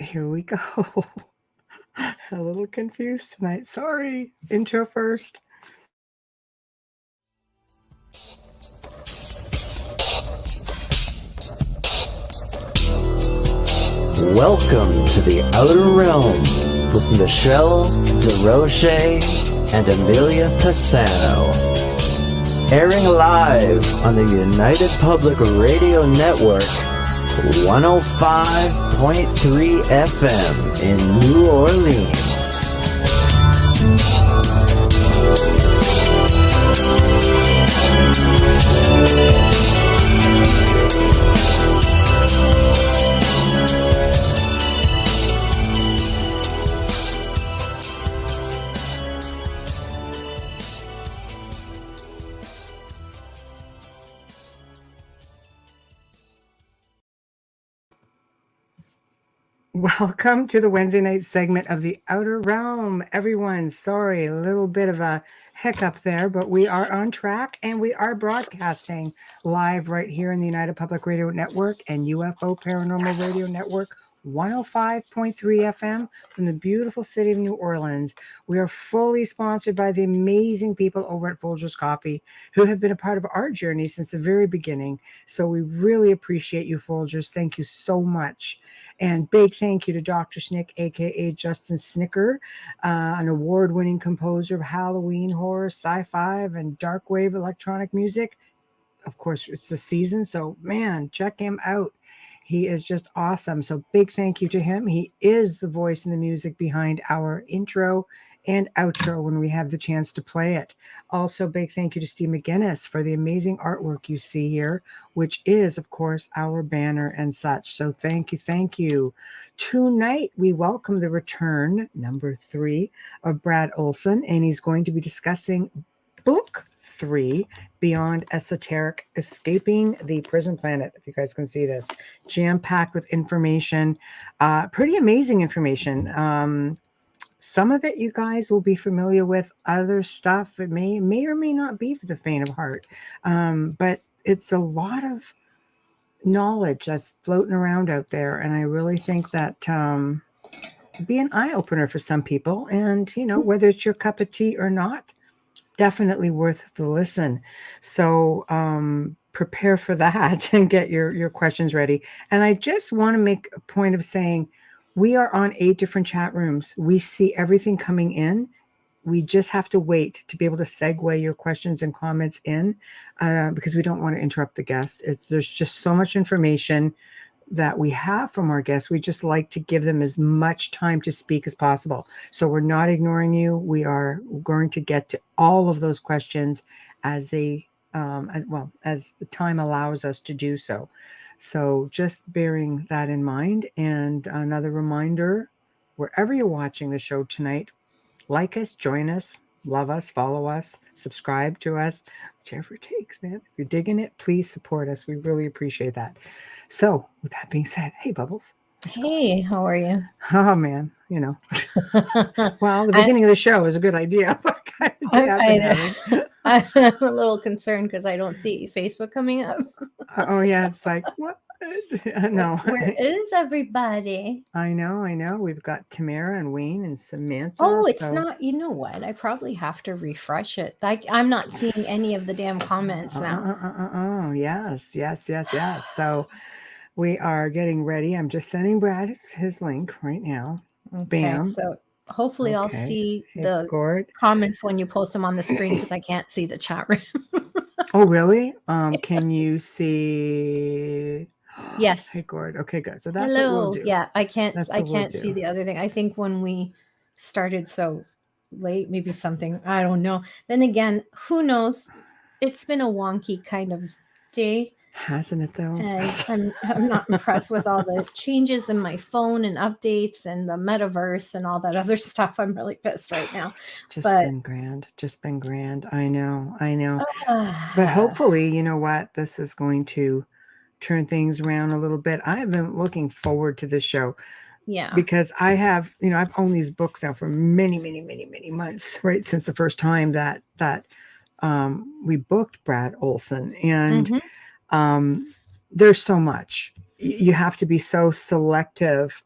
Here we go. A little confused tonight. Sorry. Intro first. Welcome to the Outer Realm with Michelle DeRoche and Amelia Pisano. Airing live on the United Public Radio Network, 105.3 FM in New Orleans. Welcome to the Wednesday night segment of the Outer Realm. Everyone, sorry, a little bit of a hiccup there, but we are on track and we are broadcasting live right here in the United Public Radio Network and UFO Paranormal Radio Network, 105.3 FM from the beautiful city of New Orleans. We are fully sponsored by the amazing people over at Folgers Coffee who have been a part of our journey since the very beginning. So we really appreciate you, Folgers. Thank you so much. And big thank you to Dr. Snick, aka Justin Snicker, an award-winning composer of Halloween, horror, sci-fi, and dark wave electronic music. Of course, it's the season, so man, check him out. He is just awesome. So big thank you to him. He is the voice and the music behind our intro and outro when we have the chance to play it. Also, big thank you to Steve McGinnis for the amazing artwork you see here, which is, of course, our banner and such. So thank you, thank you. Tonight, we welcome the return, number 3, of Brad Olsen, and he's going to be discussing book 3, Beyond Esoteric, Escaping the Prison Planet. If you guys can see this, jam-packed with information, pretty amazing information. Some of it you guys will be familiar with. Other stuff it may or may not be for the faint of heart, but it's a lot of knowledge that's floating around out there, and I really think that be an eye-opener for some people. And whether it's your cup of tea or not, definitely worth the listen. So prepare for that and get your questions ready. And I just want to make a point of saying we are on 8 different chat rooms. We see everything coming in. We just have to wait to be able to segue your questions and comments in because we don't want to interrupt the guests. There's just so much information that we have from our guests. We just like to give them as much time to speak as possible. So we're not ignoring you. We are going to get to all of those questions as the time allows us to do so. So just bearing that in mind. And another reminder, wherever you're watching the show tonight, like us, join us, love us, follow us, subscribe to us, whichever it takes, man. If you're digging it, please support us. We really appreciate that. So with that being said, hey, Bubbles. Hey, how are you? Oh, man, well, the beginning of the show is a good idea. I'm a little concerned because I don't see Facebook coming up. Oh, yeah, it's like, what? No. Where is everybody? I know. We've got Tamara and Wayne and Samantha. Oh, it's not. You know what? I probably have to refresh it. I'm not seeing any of the damn comments now. Yes. So we are getting ready. I'm just sending Brad his link right now. Okay, Bam. so hopefully I'll see the comments when you post them on the screen because I can't see the chat room. Oh, really? Can you see? Yes. Hey, Gord. Okay, good. So that's Hello. what we'll do. Yeah, I can't see the other thing. I think when we started so late, maybe something, I don't know. Then again, who knows? It's been a wonky kind of day. Hasn't it though? And I'm not impressed with all the changes in my phone and updates and the metaverse and all that other stuff. I'm really pissed right now. Just been grand. I know. But hopefully, you know what? This is going to turn things around a little bit. I have been looking forward to this show. Yeah. Because I have, I've owned these books now for many months, right? Since the first time that we booked Brad Olsen. And there's so much. you have to be so selective,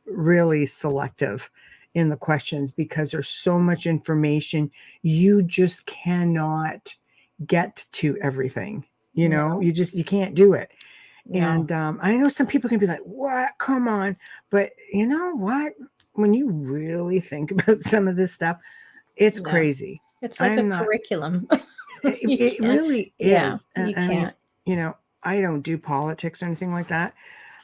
really selective in the questions, because there's so much information. You just cannot get to everything. You know, you can't do it. No. And I know some people can be like, what? Come on. But you know what? When you really think about some of this stuff, it's crazy. It's like curriculum. It really is. Yeah, you can't. I mean, you know, I don't do politics or anything like that.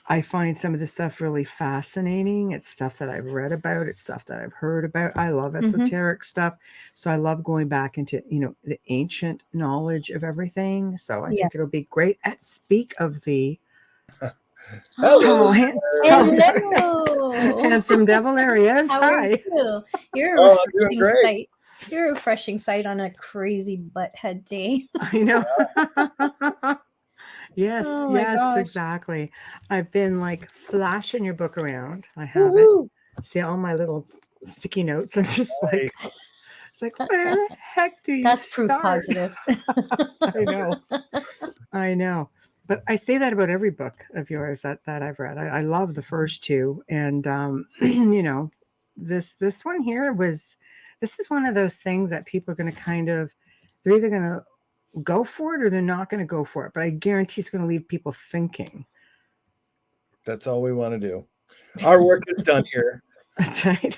I find some of this stuff really fascinating. It's stuff that I've read about. It's stuff that I've heard about. I love esoteric stuff. So I love going back into, you know, the ancient knowledge of everything. So I think it'll be great. Speak of the handsome devil areas. Hi. You're a refreshing sight. You're a refreshing sight on a crazy butthead day. I know. Yes, yes, exactly. I've been like flashing your book around. I have it. See all my little sticky notes. I'm just like, it's like, where the heck do you That's start? proof positive. I know. But I say that about every book of yours that I've read. I love the first two. And, you know, this one here this is one of those things that people are going to they're either going to go for it or they're not going to go for it. But I guarantee it's going to leave people thinking. That's all we want to do. Our work is done here. That's right.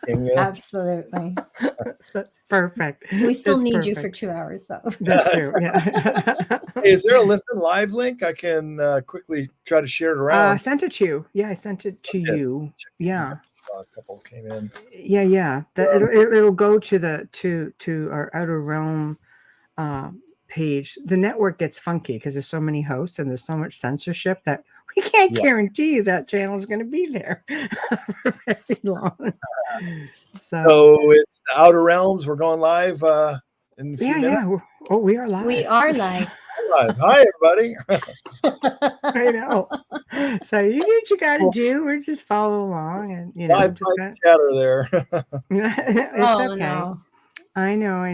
Absolutely. That's perfect. We still need you for 2 hours, though. That's true. Yeah. Hey, is there a listen live link? I can quickly try to share it around. I sent it to you. Yeah, I sent it to you. Yeah. A couple came in. Yeah. It'll go to our Outer Realm page. The network gets funky because there's so many hosts and there's so much censorship that we can't guarantee you that channel is going to be there for very long. So it's the Outer Realms. We're going live in a few minutes. Yeah. Oh, we are live. We are live. Hi, everybody. I know. So you do what you got to do. We're just follow along, and you know, just got chatter there. It's okay. No. I know.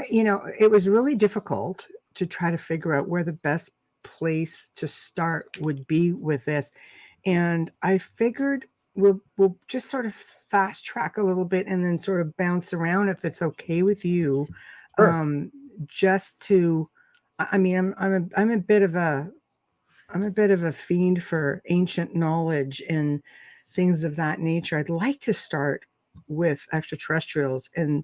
You know, it was really difficult to try to figure out where the best place to start would be with this, and I figured we'll just sort of fast track a little bit and then sort of bounce around if it's okay with you. Sure. Just to, I mean, I'm a bit of a fiend for ancient knowledge and things of that nature. I'd like to start with extraterrestrials and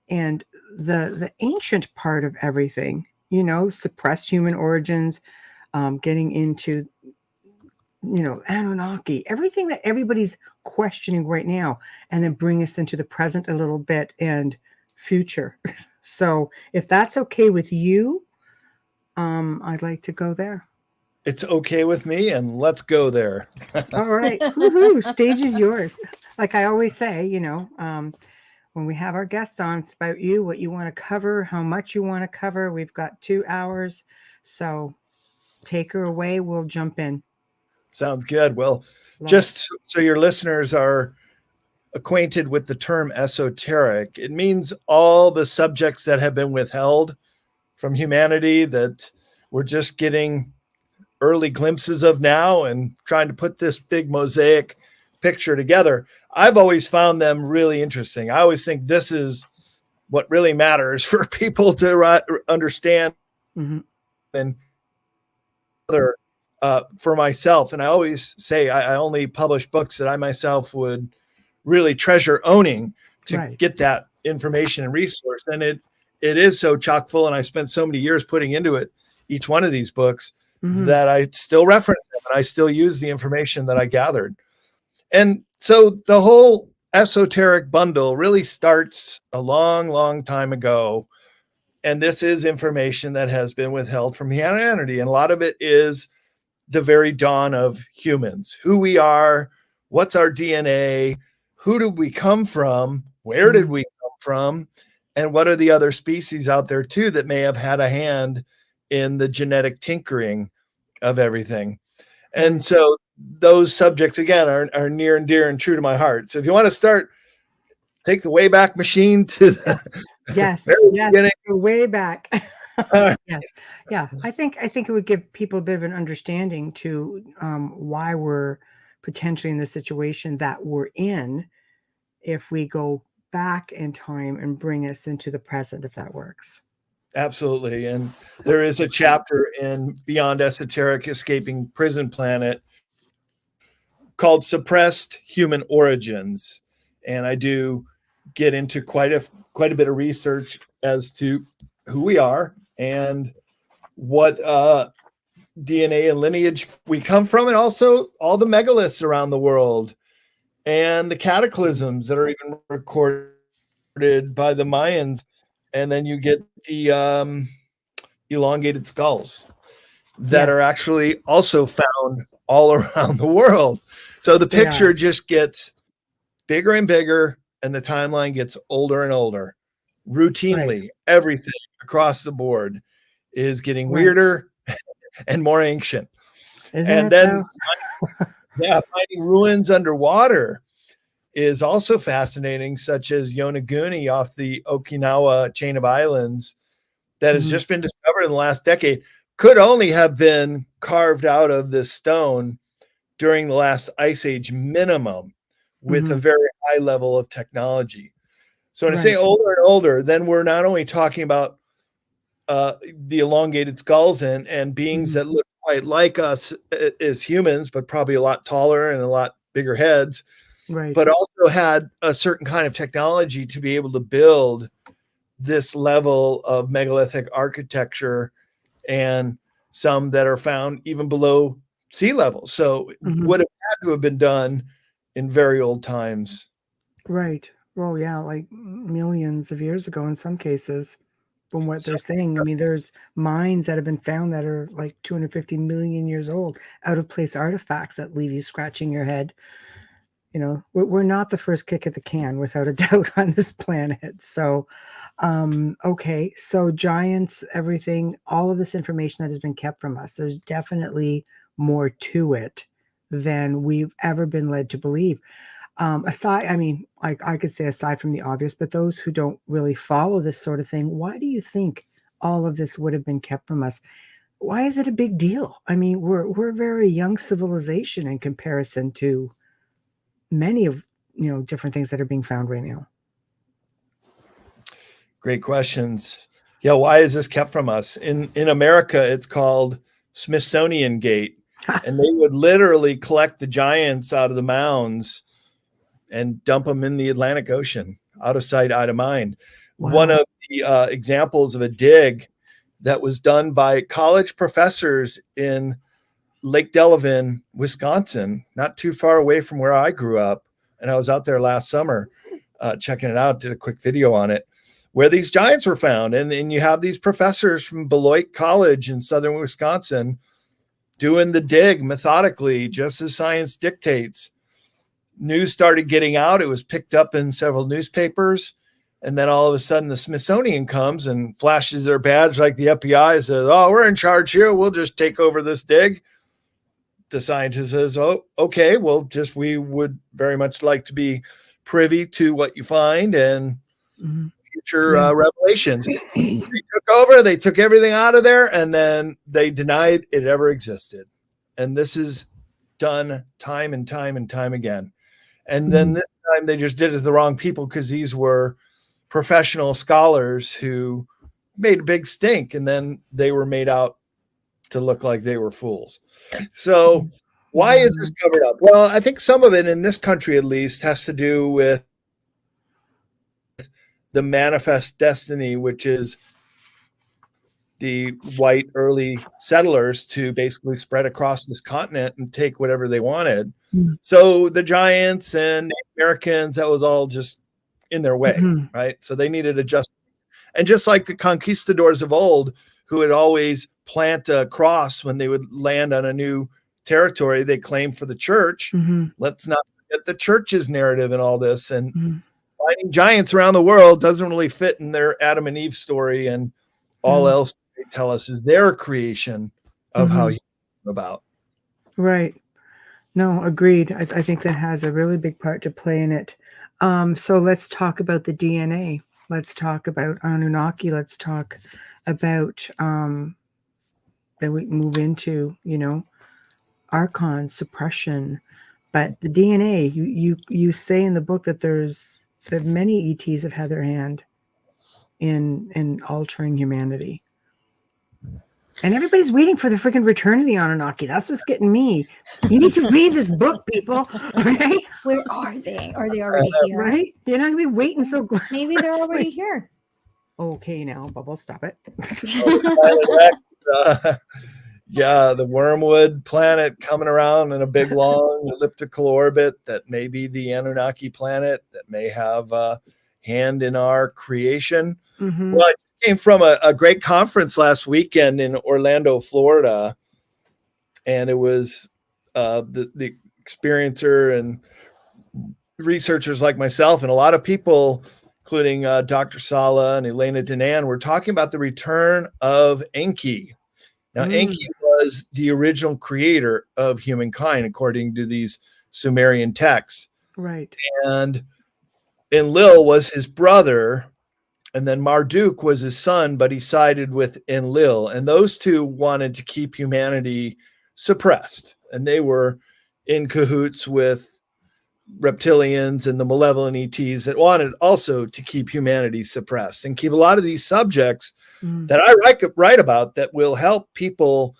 the ancient part of everything, you know, suppressed human origins, getting into, you know, Anunnaki, everything that everybody's questioning right now, and then bring us into the present a little bit and future. So if that's okay with you, I'd like to go there. It's okay with me, and let's go there. All right. Woohoo. Stage is yours. Like I always say, you know, when we have our guests on, it's about you, what you want to cover, how much you want to cover. We've got 2 hours. So take her away. We'll jump in. Sounds good. Well, just so your listeners are acquainted with the term esoteric, it means all the subjects that have been withheld from humanity that we're just getting early glimpses of now and trying to put this big mosaic picture together. I've always found them really interesting. I always think this is what really matters for people to understand. And for myself, and I always say I only publish books that I myself would really treasure owning to get that information and resource. And it is so chock full, and I spent so many years putting into it each one of these books that I still reference them and I still use the information that I gathered. And so the whole esoteric bundle really starts a long, long time ago. And this is information that has been withheld from humanity. And a lot of it is the very dawn of humans, who we are, what's our DNA, who did we come from, where did we come from, and what are the other species out there too that may have had a hand in the genetic tinkering of everything. And so those subjects, again, are near and dear and true to my heart. So if you want to start, take the Wayback Machine to the yes, way back. Yes. Yeah. I think it would give people a bit of an understanding to why we're potentially in the situation that we're in if we go back in time and bring us into the present, if that works. Absolutely. And there is a chapter in Beyond Esoteric Escaping Prison Planet called Suppressed Human Origins. And I do get into quite a bit of research as to who we are and what DNA and lineage we come from, and also all the megaliths around the world and the cataclysms that are even recorded by the Mayans. And then you get the elongated skulls that are actually also found all around the world. So the picture just gets bigger and bigger, and the timeline gets older and older. Routinely, everything across the board is getting weirder and more ancient. Isn't then finding ruins underwater is also fascinating, such as Yonaguni off the Okinawa chain of islands that has just been discovered in the last decade. Could only have been carved out of this stone during the last ice age minimum, with a very high level of technology. So when I say older and older, then we're not only talking about the elongated skulls and beings that look quite like us as humans, but probably a lot taller and a lot bigger heads, but also had a certain kind of technology to be able to build this level of megalithic architecture, and some that are found even below sea level. So would have had to have been done in very old times. Right. Well, yeah, like millions of years ago in some cases, from what they're saying. I mean, there's mines that have been found that are like 250 million years old, out of place artifacts that leave you scratching your head. You know, we're not the first kick at the can, without a doubt, on this planet. So, okay, so giants, everything, all of this information that has been kept from us, there's definitely more to it than we've ever been led to believe. Aside, I mean, like I could say aside from the obvious, but those who don't really follow this sort of thing, why do you think all of this would have been kept from us? Why is it a big deal? I mean, we're a very young civilization in comparison to many of, you know, different things that are being found right now. Great questions. Yeah, why is this kept from us? In America, it's called Smithsonian Gate, and they would literally collect the giants out of the mounds and dump them in the Atlantic Ocean, out of sight, out of mind. Wow. One of the examples of a dig that was done by college professors in Lake Delavan, Wisconsin, not too far away from where I grew up. And I was out there last summer checking it out, did a quick video on it, where these giants were found. And you have these professors from Beloit College in southern Wisconsin doing the dig methodically, just as science dictates. News started getting out. It was picked up in several newspapers. And then all of a sudden the Smithsonian comes and flashes their badge like the FBI, says, "Oh, we're in charge here. We'll just take over this dig." The scientist says, "Oh, okay. Well, we would very much like to be privy to what you find and future revelations." They took over, they took everything out of there, and then they denied it ever existed. And this is done time and time and time again. And then this time they just did it to the wrong people, because these were professional scholars who made a big stink, and then they were made out to look like they were fools. So why is this covered up? Well, I think some of it, in this country at least, has to do with the manifest destiny, which is the white early settlers to basically spread across this continent and take whatever they wanted. So the giants and Americans, that was all just in their way, right? So they needed adjustment. And just like the conquistadors of old, who would always plant a cross when they would land on a new territory they claimed for the church, let's not forget the church's narrative and all this. And finding giants around the world doesn't really fit in their Adam and Eve story, and all else they tell us is their creation of how you came about. Right. No, agreed. I think that has a really big part to play in it. So let's talk about the DNA. Let's talk about Anunnaki. Let's talk about then we move into, archon suppression. But the DNA, you say in the book that that many ETs have had their hand in altering humanity. And everybody's waiting for the freaking return of the Anunnaki. That's what's getting me. You need to read this book, people. Okay? Where are they? Are they already here? Right? You're not going to be waiting so maybe they're already here. Okay, now, Bubble, stop it. Yeah, the Wormwood planet coming around in a big, long elliptical orbit that may be the Anunnaki planet that may have a hand in our creation. Mm-hmm. Well, I came from a great conference last weekend in Orlando, Florida, and it was the experiencer and researchers like myself and a lot of people, including Dr. Sala and Elena Dinan, were talking about the return of Enki. Now, Enki was the original creator of humankind, according to these Sumerian texts. Right. And Enlil was his brother, and then Marduk was his son, but he sided with Enlil. And those two wanted to keep humanity suppressed. And they were in cahoots with reptilians and the malevolent ETs that wanted also to keep humanity suppressed and keep a lot of these subjects that I write about that will help people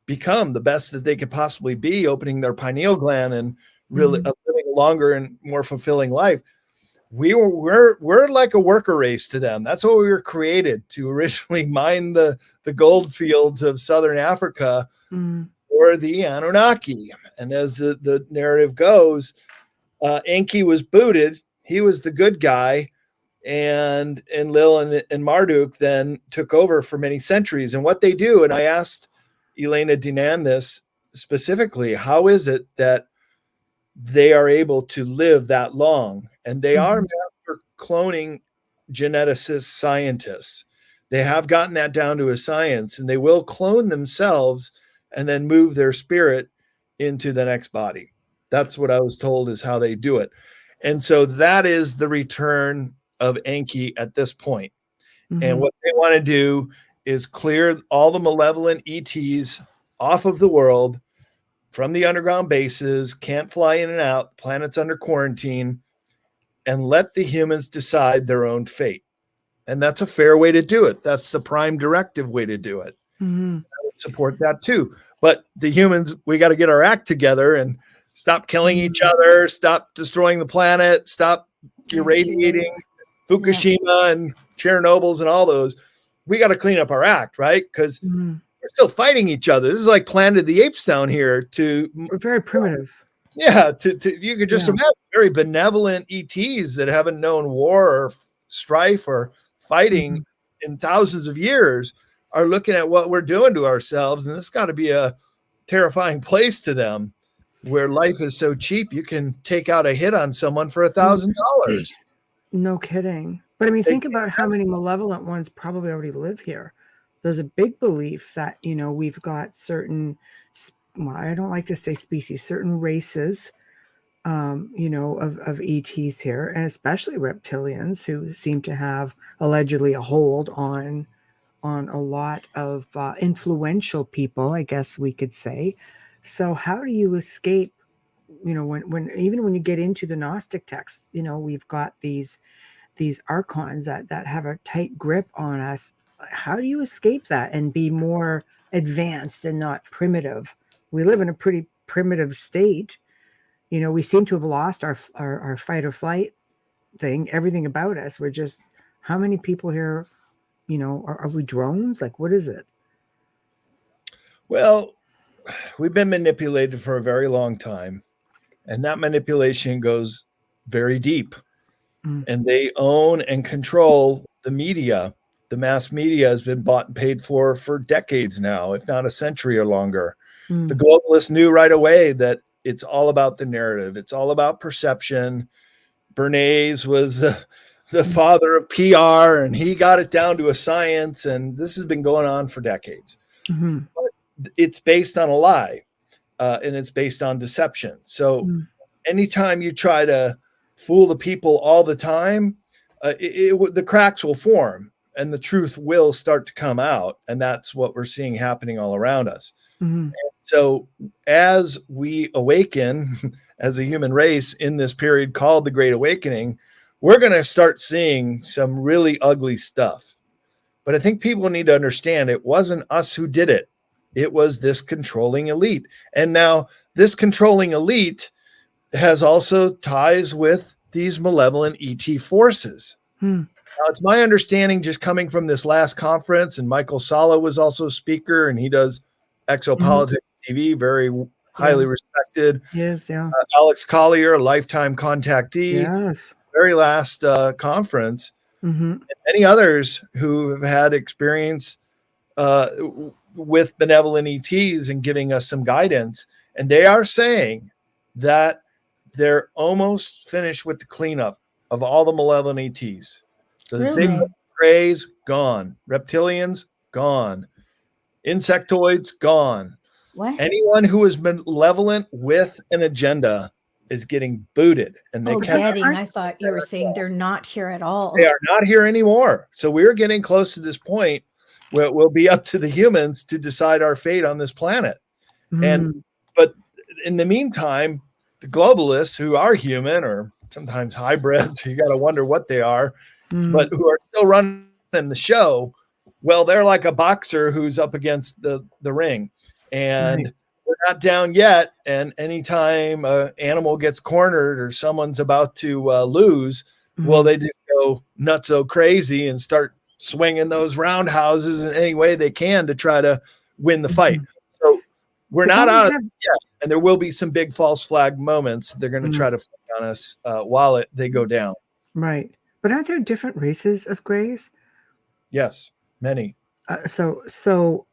become the best that they could possibly be, opening their pineal gland and really living a longer and more fulfilling life. We're like a worker race to them. That's what we were created to originally mine the gold fields of Southern Africa for the Anunnaki. And as the narrative goes, Enki was booted. He was the good guy. And Enlil and Marduk then took over for many centuries. And what they do, and I asked Elena Dinan this specifically, how is it that they are able to live that long? And they are master cloning geneticists, scientists. They have gotten that down to a science, and they will clone themselves and then move their spirit into the next body. That's what I was told is how they do it. And so that is the return of Enki at this point. And what they want to do is clear all the malevolent ETs off of the world from the underground bases, can't fly in and out, planet's under quarantine, and let the humans decide their own fate. And that's a fair way to do it. That's the prime directive way to do it. I would support that too. But the humans, we got to get our act together and stop killing each other, stop destroying the planet, stop irradiating Fukushima and Chernobyl's and all those. We got to clean up our act, right? Because we're still fighting each other. This is like Planet of the Apes down here. We're very primitive. Yeah, you could just imagine very benevolent ETs that haven't known war or strife or fighting in thousands of years are looking at what we're doing to ourselves, and this got to be a terrifying place to them, where life is so cheap you can take out a hit on someone for $1,000. No kidding. But I mean, think about how many malevolent ones probably already live here. There's a big belief that, we've got certain, well, I don't like to say species, certain races, of ETs here, and especially reptilians who seem to have allegedly a hold on a lot of influential people, I guess we could say. So how do you escape, when even when you get into the Gnostic texts, we've got these archons that have a tight grip on us. How do you escape that and be more advanced and not primitive? We live in a pretty primitive state. We seem to have lost our fight or flight thing, everything about us. We're just, how many people here, are we drones? Like, what is it? Well, we've been manipulated for a very long time, and that manipulation goes very deep. And they own and control the media. The mass media has been bought and paid for decades now, if not a century or longer. The globalists knew right away that it's all about the narrative. It's all about perception. Bernays was the father of PR, and he got it down to a science, and this has been going on for decades. But it's based on a lie, and it's based on deception. So anytime you try to fool the people all the time, the cracks will form. and the truth will start to come out. And that's what we're seeing happening all around us. So as we awaken as a human race in this period called the Great Awakening, we're going to start seeing some really ugly stuff. But I think people need to understand it wasn't us who did it. It was this controlling elite. And now this controlling elite has also ties with these malevolent ET forces. Now, it's my understanding, just coming from this last conference, and Michael Sala was also a speaker, and he does Exopolitics TV, very highly respected. Yes, yeah. Alex Collier, a lifetime contactee. Yes. Very last conference. And many others who have had experience with benevolent ETs and giving us some guidance. And they are saying that they're almost finished with the cleanup of all the malevolent ETs. So the big grays, gone. Reptilians, gone. Insectoids, gone. What? Anyone who is malevolent with an agenda is getting booted. And they I thought you were saying they're not here at all. They are not here anymore. So we're getting close to this point where it will be up to the humans to decide our fate on this planet. But in the meantime, the globalists, who are human or sometimes hybrids, you got to wonder what they are, but who are still running the show, well, they're like a boxer who's up against the ring. And we're not down yet. And anytime an animal gets cornered or someone's about to lose, well, they just go nutso crazy and start swinging those roundhouses in any way they can to try to win the fight. So we're not out of it yet. And there will be some big false flag moments. They're going to try to flag on us while they go down. Right. But aren't there different races of grays? Yes, many.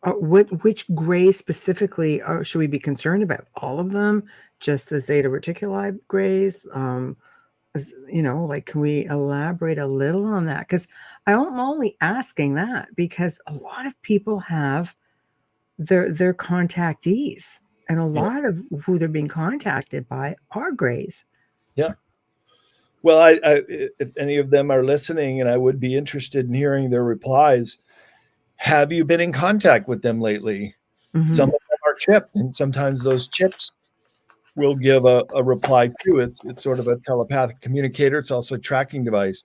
Which grays specifically should we be concerned about? All of them? Just the Zeta Reticuli grays? Can we elaborate a little on that? Because I'm only asking that because a lot of people have their contactees, and a lot of who they're being contacted by are grays. Yeah. Well, I if any of them are listening, and I would be interested in hearing their replies. Have you been in contact with them lately? Some of them are chipped, and sometimes those chips will give a reply too. It's sort of a telepathic communicator. It's also a tracking device.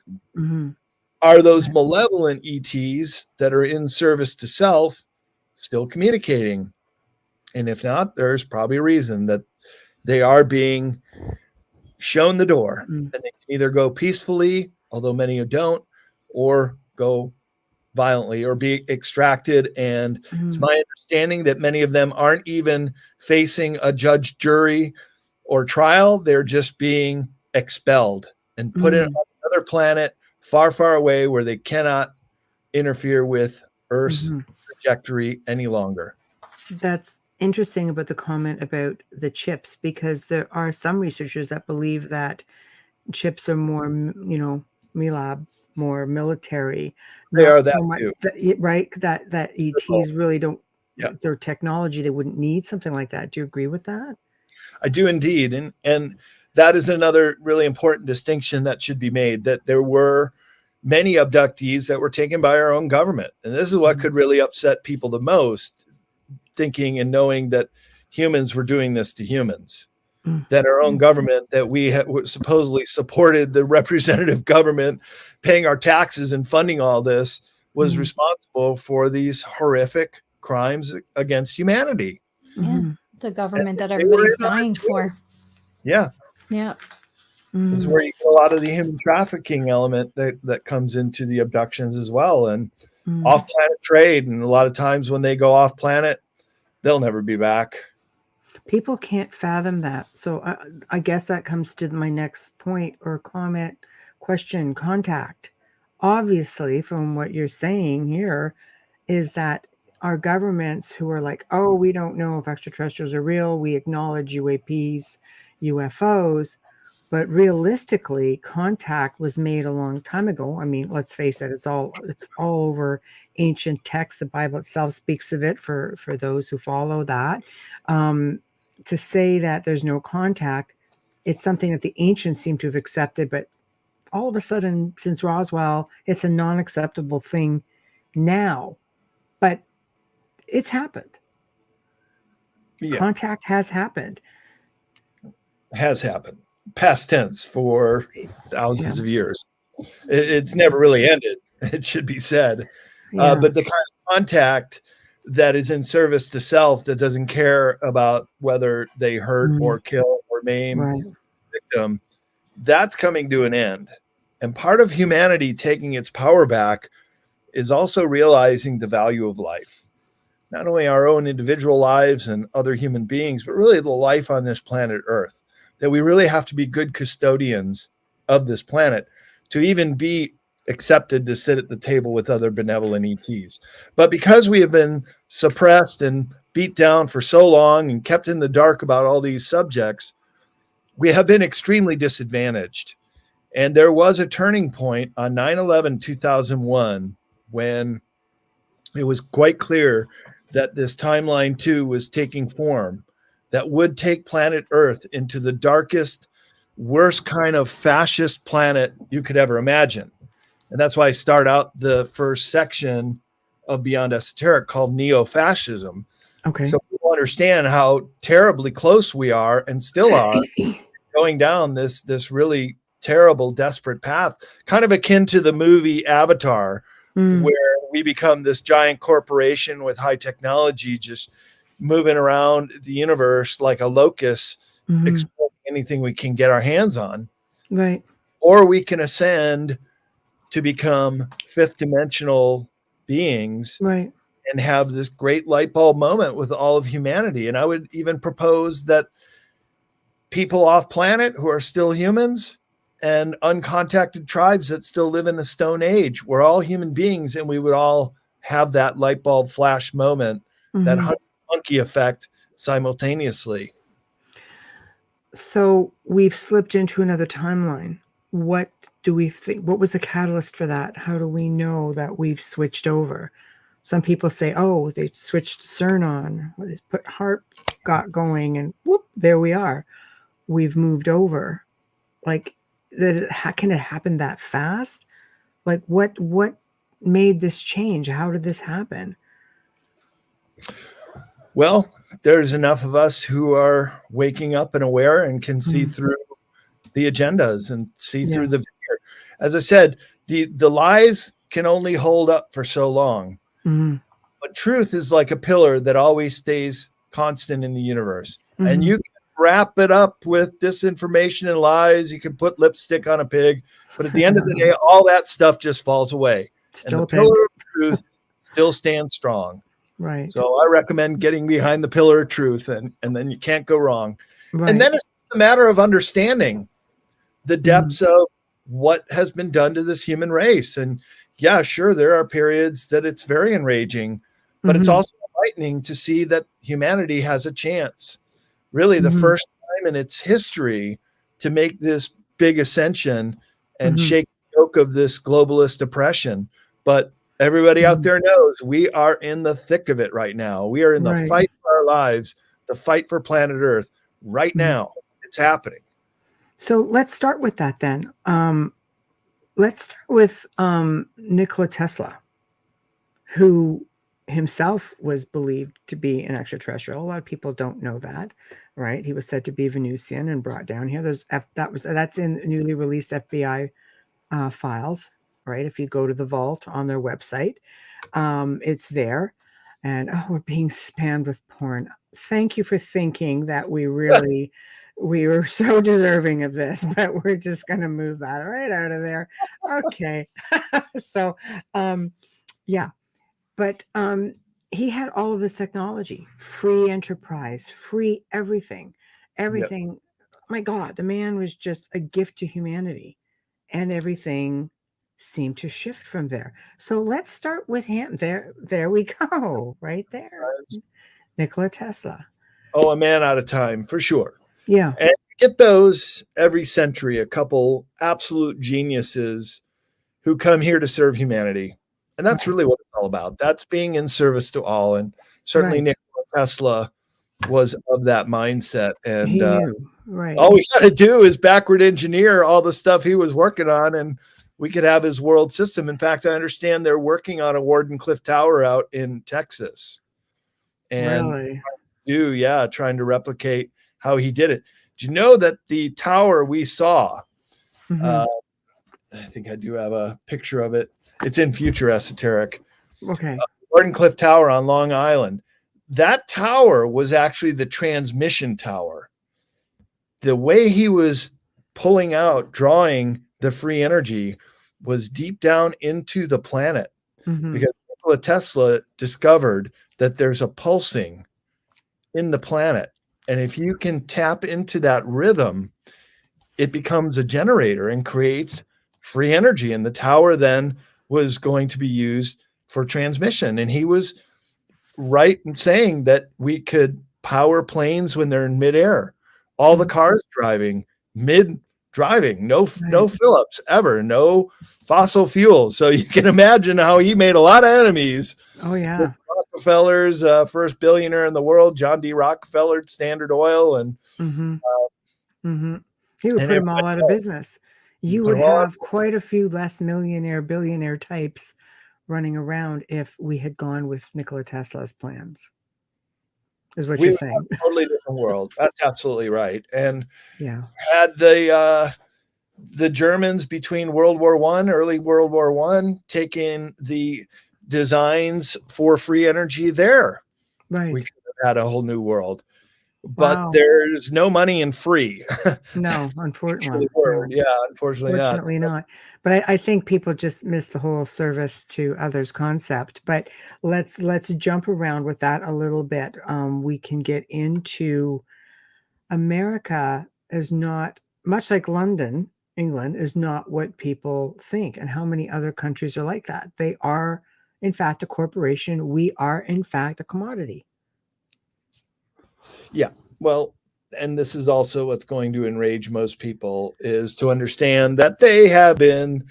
Are those malevolent ETs that are in service to self still communicating? And if not, there's probably a reason that they are being shown the door. And they can either go peacefully, although many who don't, or go violently or be extracted. And it's my understanding that many of them aren't even facing a judge, jury, or trial. They're just being expelled and put in on another planet far, far away where they cannot interfere with Earth's trajectory any longer. That's interesting about the comment about the chips, because there are some researchers that believe that chips are more, MILAB, more military. They are that too. Right? That ETs really don't, their technology, they wouldn't need something like that. Do you agree with that? I do indeed. And that is another really important distinction that should be made, that there were many abductees that were taken by our own government. And this is what could really upset people the most, thinking and knowing that humans were doing this to humans, that our own government, that we supposedly supported the representative government paying our taxes and funding all this, was responsible for these horrific crimes against humanity. The government that everybody's dying for. Yeah. This is where you get a lot of the human trafficking element that comes into the abductions as well, and off-planet trade. And a lot of times when they go off-planet, they'll never be back. People can't fathom that. So I guess that comes to my next point or comment, question, contact. Obviously, from what you're saying here, is that our governments who are like, oh, we don't know if extraterrestrials are real. We acknowledge UAPs, UFOs. But realistically, contact was made a long time ago. I mean, let's face it, it's all over ancient texts. The Bible itself speaks of it for those who follow that. To say that there's no contact, it's something that the ancients seem to have accepted, but all of a sudden, since Roswell, it's a non-acceptable thing now, but it's happened. Yeah. Contact has happened. Has happened. Past tense for thousands of years. It's never really ended, it should be said. But the kind of contact that is in service to self, that doesn't care about whether they hurt or kill or maim the victim, that's coming to an end. And part of humanity taking its power back is also realizing the value of life. Not only our own individual lives and other human beings, but really the life on this planet Earth. That we really have to be good custodians of this planet to even be accepted to sit at the table with other benevolent ETs. But because we have been suppressed and beat down for so long and kept in the dark about all these subjects, we have been extremely disadvantaged. And there was a turning point on 9/11/2001 when it was quite clear that this timeline 2 was taking form, that would take planet Earth into the darkest, worst kind of fascist planet you could ever imagine. And that's why I start out the first section of Beyond Esoteric called Neo-Fascism. Okay. So people understand how terribly close we are and still are going down this really terrible, desperate path, kind of akin to the movie Avatar, where we become this giant corporation with high technology, just moving around the universe like a locust, exploring anything we can get our hands on. Right. Or we can ascend to become fifth dimensional beings, right, and have this great light bulb moment with all of humanity. And I would even propose that people off planet who are still humans and uncontacted tribes that still live in the Stone Age, we're all human beings, and we would all have that light bulb flash moment, that monkey effect simultaneously. So we've slipped into another timeline. What do we think? What was the catalyst for that? How do we know that we've switched over? Some people say, oh, they switched CERN on, they put HARP got going, and whoop, there we are. We've moved over. Like, how can it happen that fast? Like, what made this change? How did this happen? Well, there's enough of us who are waking up and aware and can see through the agendas and see through the fear. As I said, the lies can only hold up for so long. But truth is like a pillar that always stays constant in the universe. And you can wrap it up with disinformation and lies. You can put lipstick on a pig, but at the end of the day, all that stuff just falls away. Still and the pillar of truth still stands strong. Right. So I recommend getting behind the pillar of truth, and then you can't go wrong. Right. And then it's a matter of understanding the depths of what has been done to this human race. And yeah, sure, there are periods that it's very enraging, but it's also enlightening to see that humanity has a chance, really the first time in its history, to make this big ascension and shake the yoke of this globalist oppression. But everybody out there knows we are in the thick of it right now. We are in the fight for our lives, the fight for planet Earth right now. It's happening. So let's start with that then. Let's start with Nikola Tesla, who himself was believed to be an extraterrestrial. A lot of people don't know that, right? He was said to be Venusian and brought down here. That's in newly released FBI files, right? If you go to the vault on their website, it's there. And we're being spammed with porn. Thank you for thinking that we were so deserving of this, but we're just going to move that right out of there. Okay. So, yeah. But he had all of this technology, free enterprise, free everything. Everything. My God, the man was just a gift to humanity. And everything seemed to shift from there. So let's start with him. There we go. Right there. Nikola Tesla. Oh, a man out of time, for sure. Yeah. And you get those every century, a couple absolute geniuses who come here to serve humanity. And that's really what it's all about. That's being in service to all. And certainly Nikola Tesla was of that mindset. And Right. All we got to do is backward engineer all the stuff he was working on, and we could have his world system. In fact, I understand they're working on a Wardenclyffe Tower out in Texas. And really? trying to replicate how he did it. Do you know that the tower we saw, I think I do have a picture of it. It's in Future Esoteric. Okay. Wardenclyffe Tower on Long Island. That tower was actually the transmission tower. The way he was pulling out, drawing the free energy was deep down into the planet, because Nikola Tesla discovered that there's a pulsing in the planet. And if you can tap into that rhythm, it becomes a generator and creates free energy. And the tower then was going to be used for transmission. And he was right in saying that we could power planes when they're in midair. All the cars driving, mid-driving, no fill-ups ever, no fossil fuels. So you can imagine how he made a lot of enemies. Oh, yeah. Rockefeller's first billionaire in the world, John D. Rockefeller, Standard Oil, and he would put them all out of business. You would have quite a few less millionaire, billionaire types running around if we had gone with Nikola Tesla's plans. Is what you're saying? A totally different world. That's absolutely right. And yeah, had the Germans between World War I, early World War I, taking the designs for free energy there, right, we could have had a whole new world. But there's no money in free. No, unfortunately. Unfortunately not. But I think people just miss the whole service to others concept. But let's jump around with that a little bit. We can get into America is not much like London, England is not what people think, and how many other countries are like that. They are, in fact, a corporation. We are, in fact, a commodity. Yeah, well, and this is also what's going to enrage most people, is to understand that they have been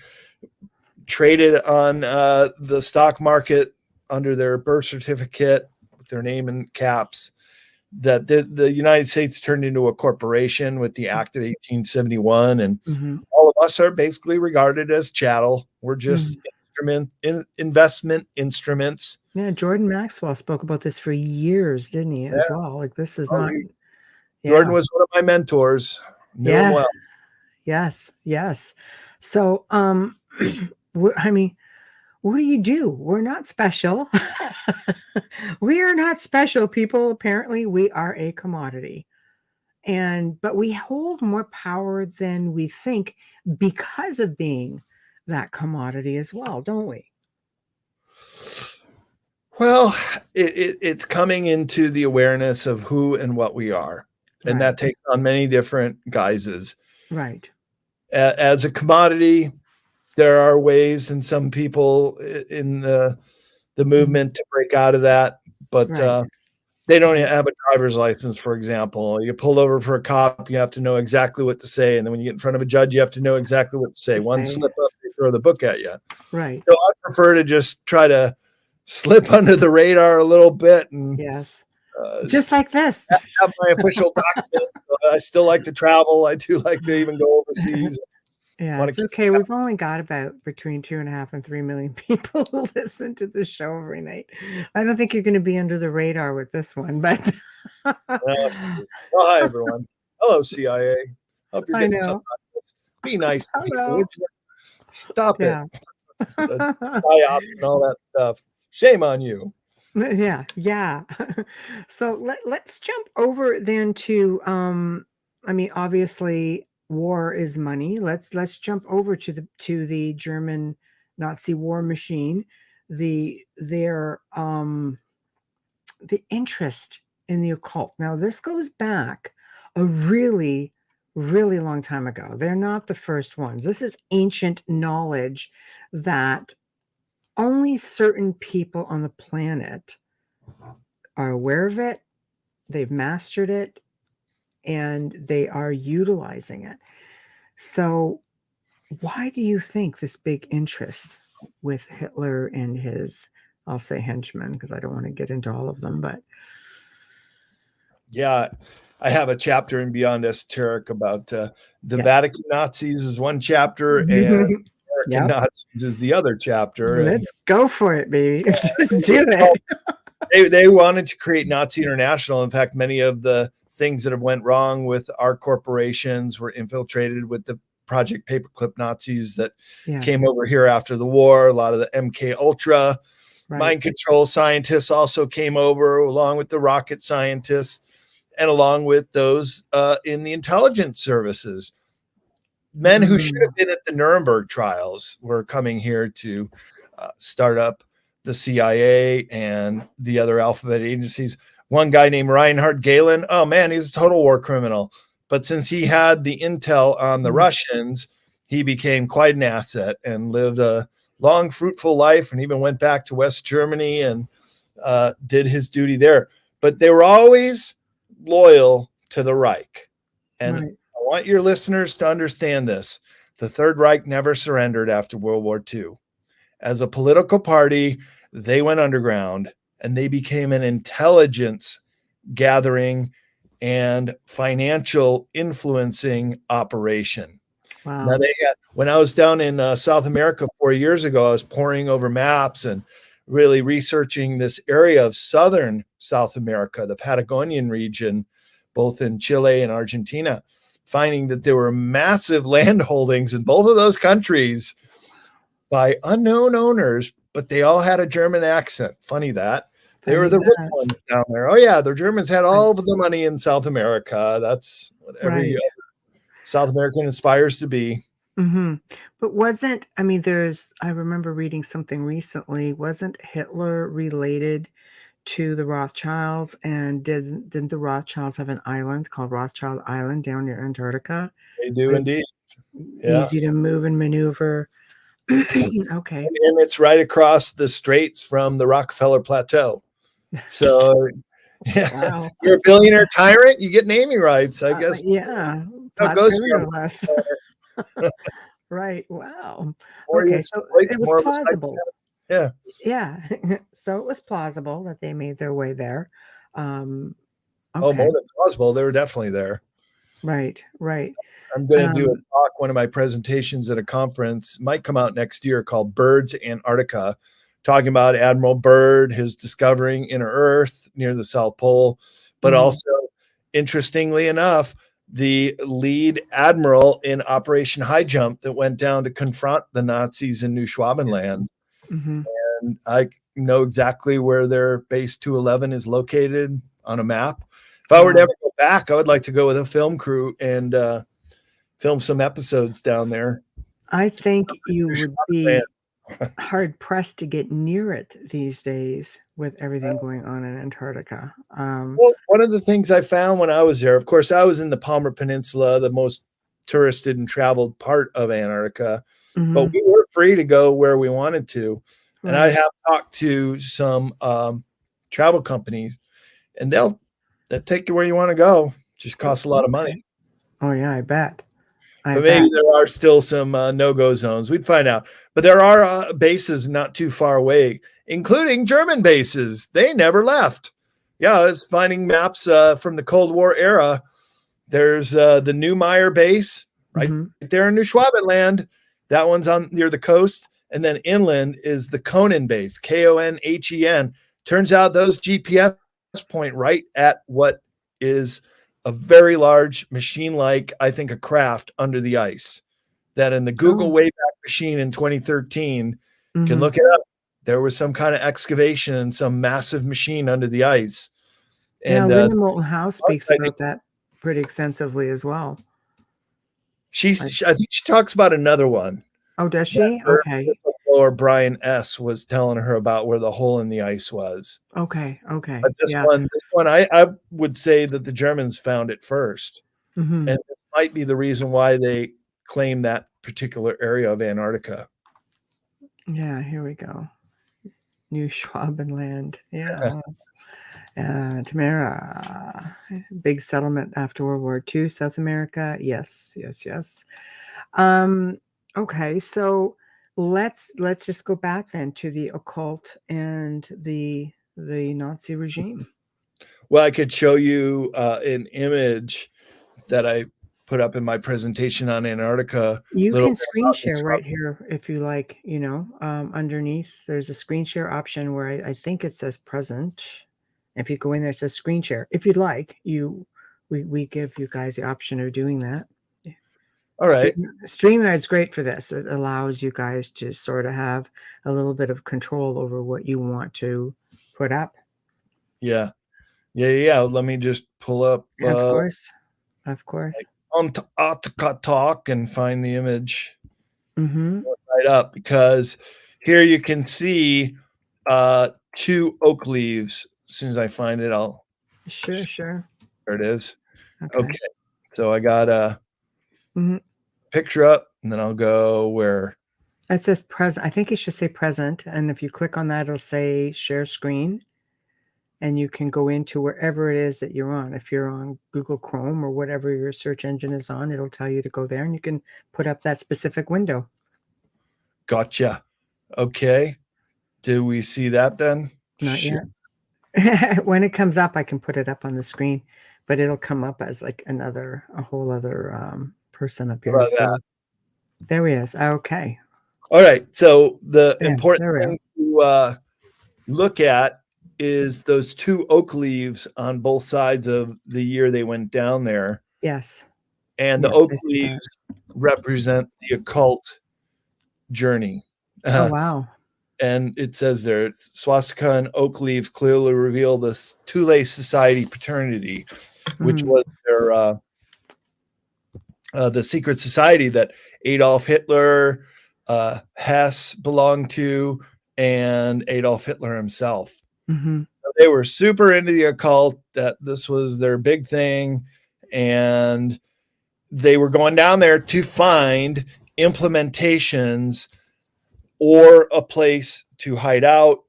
traded on the stock market under their birth certificate with their name in caps, that the United States turned into a corporation with the Act of 1871, and all of us are basically regarded as chattel. We're just investment instruments. Yeah, Jordan Maxwell spoke about this for years, didn't he, as well? Like, this is not... Jordan was one of my mentors. Knew him well. Yes. So, I mean, what do? We're not special. We are not special people. Apparently, we are a commodity. But we hold more power than we think because of being that commodity as well, don't we? Well, it's coming into the awareness of who and what we are. And that takes on many different guises. Right. As a commodity, there are ways, and some people in the movement to break out of that, but they don't have a driver's license, for example. You get pulled over for a cop, you have to know exactly what to say. And then when you get in front of a judge, you have to know exactly what to say. One slip up, they throw the book at you. Right. So I prefer to just try to slip under the radar a little bit. And just like this. Have my official document. I still like to travel. I do like to even go overseas. Yeah, it's okay. We've only got about between 2.5 and 3 million people who listen to the show every night. I don't think you're going to be under the radar with this one, but. Well, hi, everyone. Hello, CIA. Hope you're getting something out of this. Be nice to people. Stop it. The psyops and all that stuff. Shame on you. Yeah. So let's jump over then to, I mean, obviously war is money. Let's jump over to the German Nazi war machine, the interest in the occult. Now this goes back a really, really long time ago. They're not the first ones. This is ancient knowledge that only certain people on the planet are aware of it. They've mastered it, and they are utilizing it. So why do you think this big interest with Hitler and his, I'll say henchmen, because I don't want to get into all of them, but. Yeah, I have a chapter in Beyond Esoteric about the Yes. Vatican Nazis is one chapter, and American Nazis is the other chapter. Let's go for it, baby. Let's do it. They wanted to create Nazi International. In fact, many of the things that have went wrong with our corporations were infiltrated with the Project Paperclip Nazis that came over here after the war. A lot of the MK Ultra mind control scientists also came over, along with the rocket scientists and along with those in the intelligence services. Men who should have been at the Nuremberg trials were coming here to start up the CIA and the other alphabet agencies. One guy named Reinhard Gehlen, oh man, he's a total war criminal. But since he had the intel on the Russians, he became quite an asset and lived a long, fruitful life, and even went back to West Germany and did his duty there. But they were always loyal to the Reich. And I want your listeners to understand this. The Third Reich never surrendered after World War II. As a political party, they went underground, and they became an intelligence gathering and financial influencing operation. Wow. Now when I was down in South America 4 years ago, I was poring over maps and really researching this area of southern South America, the Patagonian region, both in Chile and Argentina, finding that there were massive land holdings in both of those countries by unknown owners, but they all had a German accent. Funny that. They were the rich ones down there. Oh yeah, the Germans had all of the money in South America. That's what every South American aspires to be. But I remember reading something recently. Wasn't Hitler related to the Rothschilds? And didn't the Rothschilds have an island called Rothschild Island down near Antarctica? They do indeed. Easy to move and maneuver. Okay. And it's right across the straits from the Rockefeller Plateau. So wow. You're a billionaire tyrant, you get naming rights, I guess. Yeah. How goes Right. Wow. Okay. So it was plausible. Yeah. So it was plausible that they made their way there. Oh, more than plausible. They were definitely there. Right. I'm going to do a talk, one of my presentations at a conference, might come out next year, called Bird's Antarctica, talking about Admiral Byrd, his discovering inner Earth near the South Pole, but also, interestingly enough, the lead admiral in Operation High Jump that went down to confront the Nazis in New Schwabenland. And I know exactly where their base 211 is located on a map. If I were to ever go back, I would like to go with a film crew and film some episodes down there. I think you would be hard pressed to get near it these days with everything going on in Antarctica. Well, one of the things I found when I was there, of course, I was in the Palmer Peninsula, the most touristed and traveled part of Antarctica, but we were free to go where we wanted to. And I have talked to some travel companies, and they'll take you where you want to go. Just costs a lot of money. Oh yeah, I bet. But maybe there are still some no-go zones. We'd find out. But there are bases not too far away, including German bases. They never left. Yeah, I was finding maps from the Cold War era. There's the Neumayer base right there in New Schwabenland. That one's near the coast. And then inland is the Conan base, Konhen. Turns out those GPS point right at what is a very large machine-like, I think, a craft under the ice that in the Google Wayback Machine in 2013, can look it up. There was some kind of excavation and some massive machine under the ice. And Linda Moulton House speaks about that pretty extensively as well. I think she talks about another one. Oh, does she? Okay. Or Brian S. was telling her about where the hole in the ice was. Okay. But this one, I would say that the Germans found it first. And it might be the reason why they claim that particular area of Antarctica. Yeah, here we go. New Schwabenland. Yeah. Tamara, big settlement after World War II, South America. Yes. Okay, so let's just go back then to the occult and the Nazi regime. Well, I could show you an image that I put up in my presentation on Antarctica. You Little can bit screen about the share truck. right here if you like, underneath there's a screen share option where I think it says present. If you go in there, it says screen share. If you'd like, we give you guys the option of doing that. All right. StreamYard's great for this. It allows you guys to sort of have a little bit of control over what you want to put up. Yeah. Let me just pull up. Of course. On talk and find the image Mm-hmm. right up, because here you can see 2 oak leaves. As soon as I find it, I'll. Sure. There it is. Okay. So I got a picture up, and then I'll go where it says present. I think it should say present, and if you click on that, it'll say share screen, and you can go into wherever it is that you're on. If you're on Google Chrome or whatever your search engine is on, it'll tell you to go there, and you can put up that specific window. Gotcha. Okay. Do we see that then? Not yet. When it comes up, I can put it up on the screen, but it'll come up as like a whole other person up here. So there he is. Okay. All right. So the important thing to look at is those 2 oak leaves on both sides of the year they went down there. Yes. And the oak leaves represent the occult journey. Oh, wow. And it says there, it's swastika and oak leaves clearly reveal this Thule Society fraternity, which was their the secret society that Adolf Hitler, Hess belonged to, and Adolf Hitler himself. Mm-hmm. So they were super into the occult, that this was their big thing, and they were going down there to find implementations or a place to hide out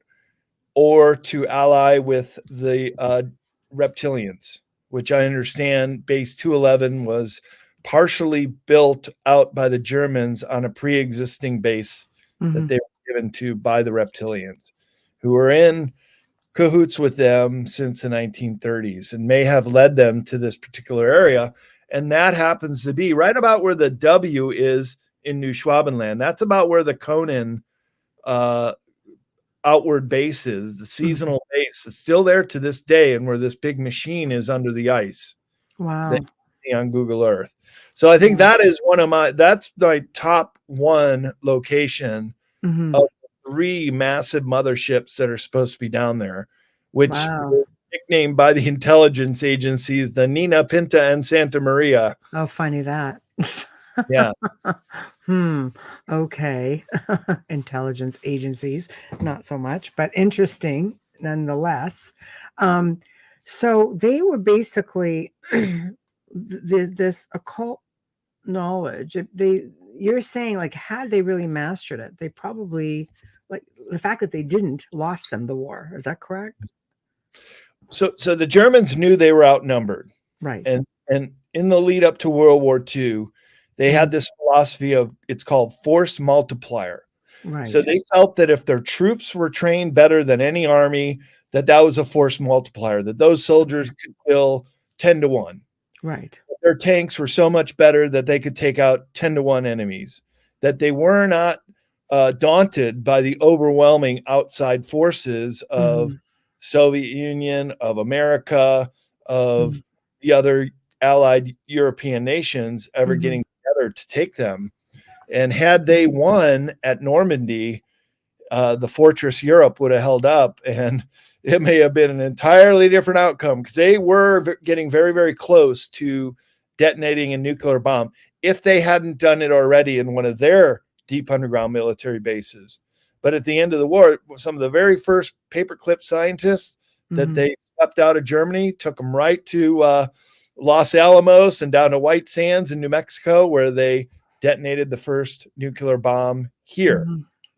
or to ally with the reptilians, which I understand Base 211 was partially built out by the Germans on a pre-existing base that they were given to by the reptilians, who were in cahoots with them since the 1930s and may have led them to this particular area. And that happens to be right about where the W is in New Schwabenland. That's about where the Conan outward base is, the seasonal base. It's still there to this day, and where this big machine is under the ice. Wow. On Google Earth. So I think that is that's my top 1 location of 3 massive motherships that are supposed to be down there, which were nicknamed by the intelligence agencies the Nina, Pinta, and Santa Maria. Oh, funny that. Yeah. Okay. Intelligence agencies, not so much, but interesting nonetheless. So they were basically this occult knowledge. You're saying, like, had they really mastered it, they probably, like, the fact that they didn't lost them the war. Is that correct? So the Germans knew they were outnumbered, right? And in the lead up to World War II, they had this philosophy of, it's called force multiplier. Right. So they felt that if their troops were trained better than any army, that was a force multiplier, that those soldiers could kill 10 to 1. Right. Their tanks were so much better that they could take out 10 to 1 enemies, that they were not daunted by the overwhelming outside forces of Soviet Union, of America, of the other allied European nations ever getting together to take them. And had they won at Normandy, the fortress Europe would have held up, and it may have been an entirely different outcome, because they were getting very, very close to detonating a nuclear bomb if they hadn't done it already in one of their deep underground military bases. But at the end of the war, some of the very first paperclip scientists that they swept out of Germany took them right to Los Alamos and down to White Sands in New Mexico, where they detonated the first nuclear bomb here.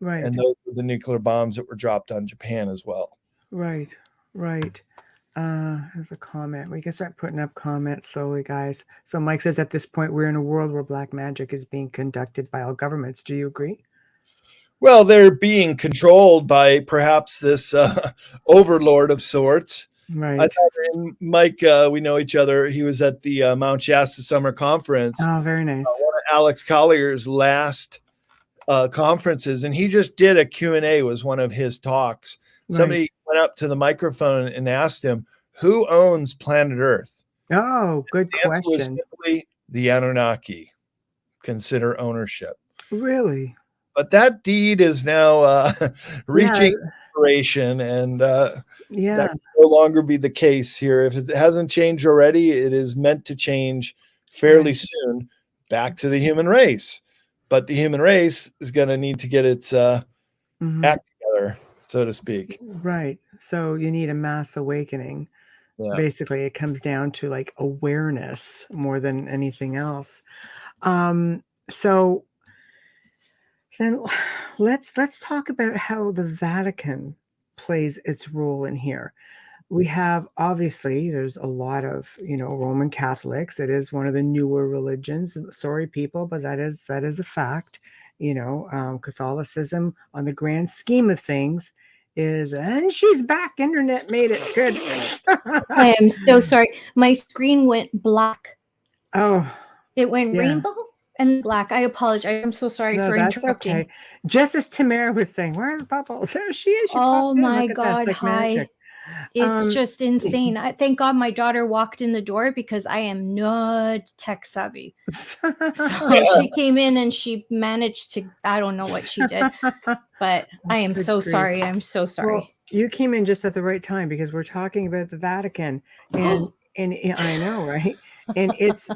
Right. And those were the nuclear bombs that were dropped on Japan as well. Right. There's a comment. We can start putting up comments slowly, guys. So Mike says, at this point, we're in a world where black magic is being conducted by all governments. Do you agree? Well, they're being controlled by perhaps this overlord of sorts. I Right. thought, Mike, we know each other. He was at the Mount Shasta Summer Conference. Oh, very nice. One of Alex Collier's last conferences, and he just did a Q&A, was one of his talks. Somebody went up to the microphone and asked him, who owns planet Earth? Oh, good The answer was question. simply the Anunnaki consider ownership. Really? But that deed is now reaching expiration, and that can no longer be the case here. If it hasn't changed already, it is meant to change fairly soon back to the human race. But the human race is going to need to get its act together, so to speak. Right. So you need a mass awakening. Yeah. Basically, it comes down to like awareness more than anything else. So then let's talk about how the Vatican plays its role in here. We have, obviously, there's a lot of, Roman Catholics. It is one of the newer religions. Sorry, people, but that is a fact. Catholicism, on the grand scheme of things, is, and she's back. Internet made it good. I am so sorry. My screen went black. Oh, it went rainbow and black. I apologize. I'm so sorry for interrupting. Okay. Just as Tamara was saying, where's Bubbles? There she is. She oh my Look at God! That. It's like Hi. magic. It's just insane. Thank God my daughter walked in the door because I am not tech savvy. So she came in and she managed to, I don't know what she did, but I am so sorry. I'm so sorry. Well, you came in just at the right time because we're talking about the Vatican, and I know, right? And it's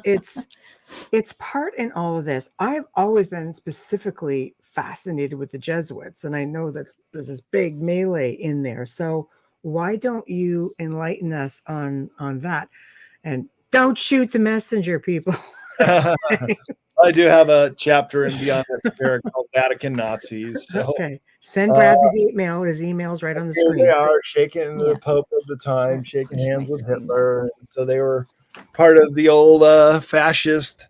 part in all of this. I've always been specifically fascinated with the Jesuits, and I know that there's this big melee in there. So why don't you enlighten us on that? And don't shoot the messenger, people. I do have a chapter in Beyond Esoteric called Vatican Nazis. So, okay. Send Brad the email. His email's right on the screen. They are shaking the Pope of the time, shaking hands with Hitler. And so they were part of the old fascist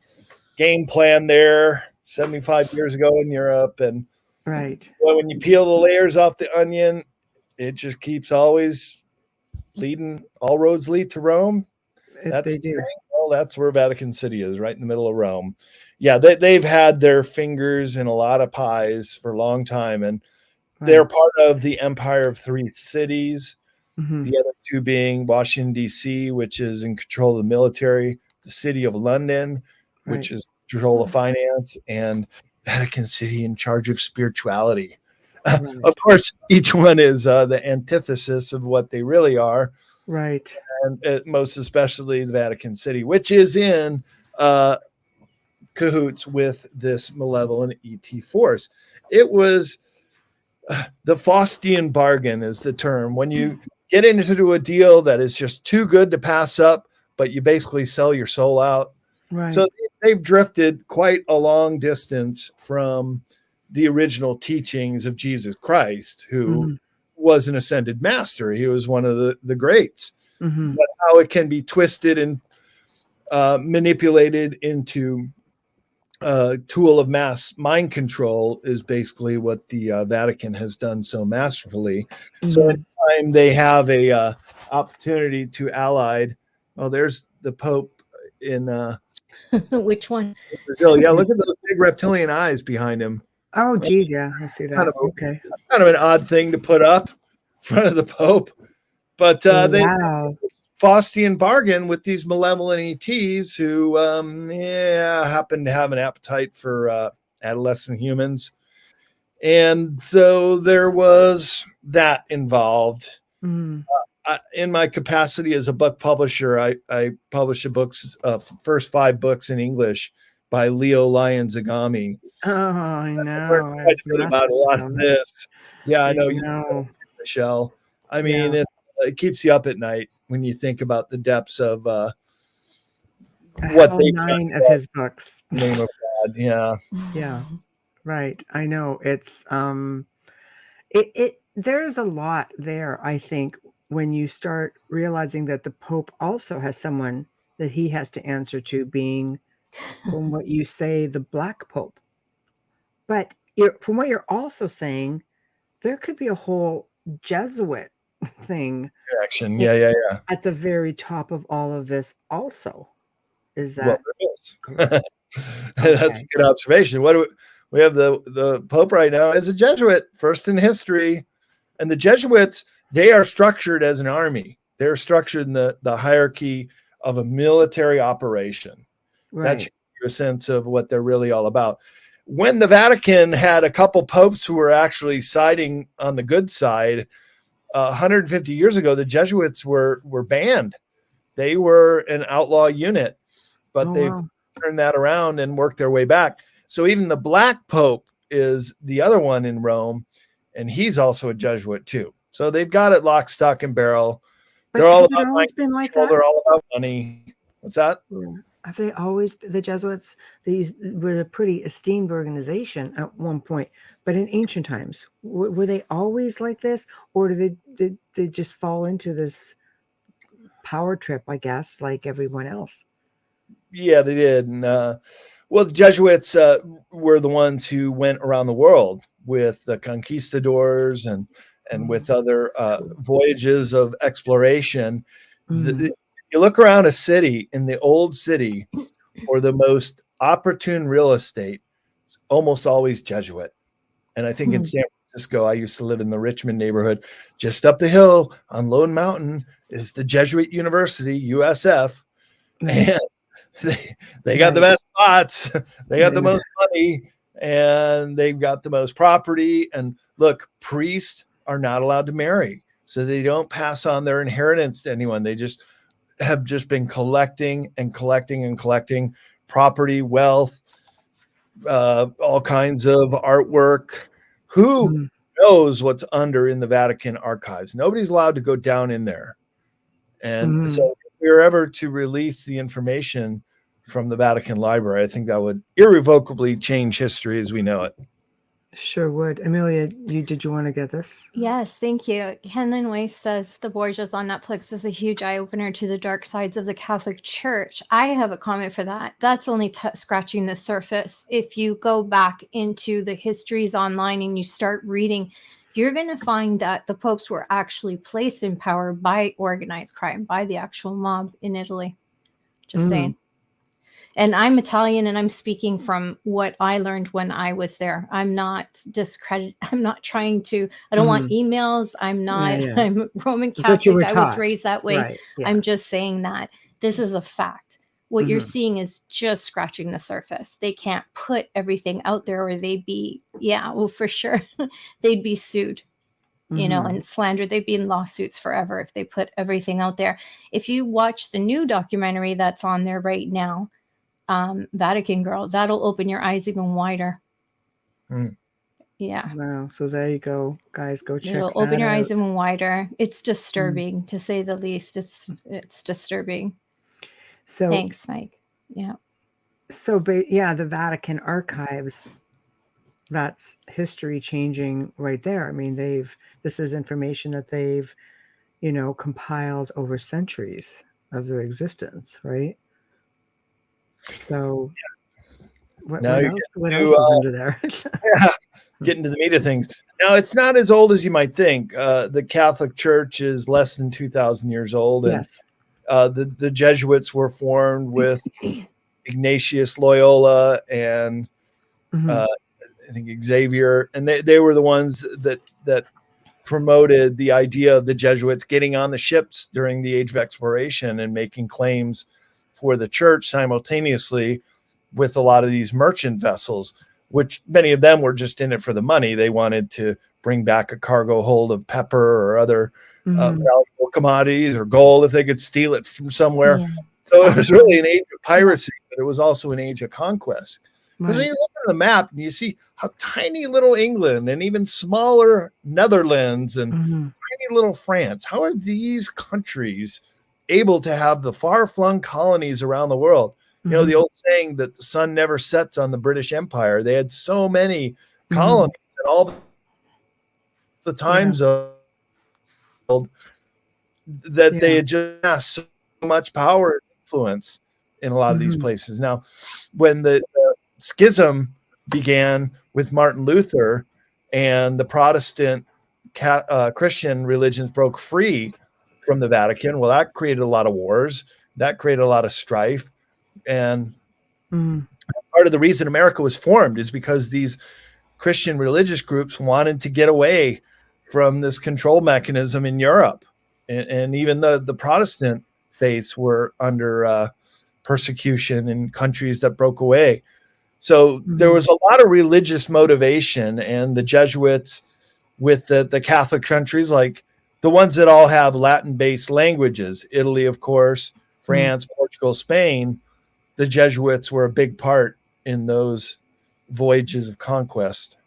game plan there 75 years ago in Europe. And when you peel the layers off the onion, it just keeps always leading. All roads lead to Rome. They do. Well, that's where Vatican City is, right in the middle of Rome. Yeah, they've had their fingers in a lot of pies for a long time, and they're part of the Empire of Three Cities. The other two being Washington, D.C., which is in control of the military, the City of London, which is control of finance, and Vatican City in charge of spirituality. Of course, each one is the antithesis of what they really are. Right. And most especially the Vatican City, which is in cahoots with this malevolent ET force. It was the Faustian bargain is the term. When you get into a deal that is just too good to pass up, but you basically sell your soul out. Right. So they've drifted quite a long distance from the original teachings of Jesus Christ, who was an ascended master. He was one of the greats. But how it can be twisted and manipulated into a tool of mass mind control is basically what the Vatican has done so masterfully. So anytime they have a opportunity to allied, there's the Pope in which one? Brazil. Yeah, look at those big reptilian eyes behind him. Oh, geez, yeah, I see that. Kind of an odd thing to put up in front of the Pope. But they Faustian bargain with these malevolent ETs who happen to have an appetite for adolescent humans. And so there was that involved. In my capacity as a book publisher, I published first 5 books in English by Leo Lion-Zagami. Oh, I know. We're quite about a lot of this. Yeah, I know you know, Michelle. I mean, it keeps you up at night when you think about the depths of what they 9 of his books. Name of God, yeah, right. I know it's there's a lot there. I think when you start realizing that the Pope also has someone that he has to answer to, being, from what you say, the Black Pope. But from what you're also saying, there could be a whole Jesuit thing. Connection. Yeah. At the very top of all of this also. Is Well, that there is. correct? That's a good observation. What do we have the Pope right now as a Jesuit, first in history. And the Jesuits, they are structured as an army. They're structured in the hierarchy of a military operation. Right. That should give you a sense of what they're really all about. When the Vatican had a couple popes who were actually siding on the good side, 150 years ago, the Jesuits were banned. They were an outlaw unit, but they've turned that around and worked their way back. So even the Black Pope is the other one in Rome, and he's also a Jesuit too. So they've got it lock, stock, and barrel. But they're all has it about always been like that? They're all about money. What's that? Yeah. Have they always, the Jesuits, these were a pretty esteemed organization at one point, but in ancient times, were they always like this, or did they just fall into this power trip, I guess, like everyone else? Yeah, they did. And well, the Jesuits were the ones who went around the world with the conquistadors and with other voyages of exploration. You look around a city, in the old city, or the most opportune real estate, it's almost always Jesuit. And I think in San Francisco, I used to live in the Richmond neighborhood. Just up the hill on Lone Mountain is the Jesuit University, USF. And they got the best spots. They got the most money, and they've got the most property. And look, priests are not allowed to marry, so they don't pass on their inheritance to anyone. They have been collecting property, wealth, all kinds of artwork. Who knows what's under in the Vatican archives? Nobody's allowed to go down in there. And so if we were ever to release the information from the Vatican Library, I think that would irrevocably change history as we know it. Sure would. Amelia, did you want to get this? Yes, thank you. Kenlin Weiss says The Borgias on Netflix is a huge eye-opener to the dark sides of the Catholic Church. I have a comment for that. That's only scratching the surface. If you go back into the histories online and you start reading, you're going to find that the popes were actually placed in power by organized crime, by the actual mob in Italy. Just saying. And I'm Italian, and I'm speaking from what I learned when I was there. I'm not I'm not trying to, I don't want emails. I'm not, I'm Roman Catholic. I was raised that way. Right. Yeah. I'm just saying that this is a fact. What you're seeing is just scratching the surface. They can't put everything out there, or they'd be, for sure, they'd be sued, you know, and slandered. They'd be in lawsuits forever if they put everything out there. If you watch the new documentary that's on there right now, Vatican Girl, that'll open your eyes even wider. Yeah. Wow. So there you go, guys. Go check. It'll open your eyes even wider. It's disturbing, to say the least. It's disturbing. So thanks, Mike. Yeah. So, the Vatican archives, that's history changing right there. I mean, this is information that they've, compiled over centuries of their existence, right? So what else is under there? Getting to the meat of things. Now, it's not as old as you might think. The Catholic Church is less than 2,000 years old. And, the Jesuits were formed with Ignatius Loyola and I think Xavier, and they were the ones that promoted the idea of the Jesuits getting on the ships during the Age of Exploration and making claims for the church simultaneously with a lot of these merchant vessels, which many of them were just in it for the money. They wanted to bring back a cargo hold of pepper or other valuable commodities or gold if they could steal it from somewhere. Yeah. So it was really an age of piracy, but it was also an age of conquest. Because when you look at the map and you see how tiny little England and even smaller Netherlands and tiny little France, how are these countries able to have the far-flung colonies around the world? You know, the old saying that the sun never sets on the British Empire. They had so many colonies at all the time zone that they had just amassed so much power and influence in a lot of these places. Now, when the schism began with Martin Luther and the Protestant Christian religions broke free from the Vatican, well, that created a lot of wars. That created a lot of strife. And part of the reason America was formed is because these Christian religious groups wanted to get away from this control mechanism in Europe. And even the Protestant faiths were under persecution in countries that broke away. So there was a lot of religious motivation, and the Jesuits with the Catholic countries, like the ones that all have Latin-based languages, Italy, of course, France, Portugal, Spain, the Jesuits were a big part in those voyages of conquest.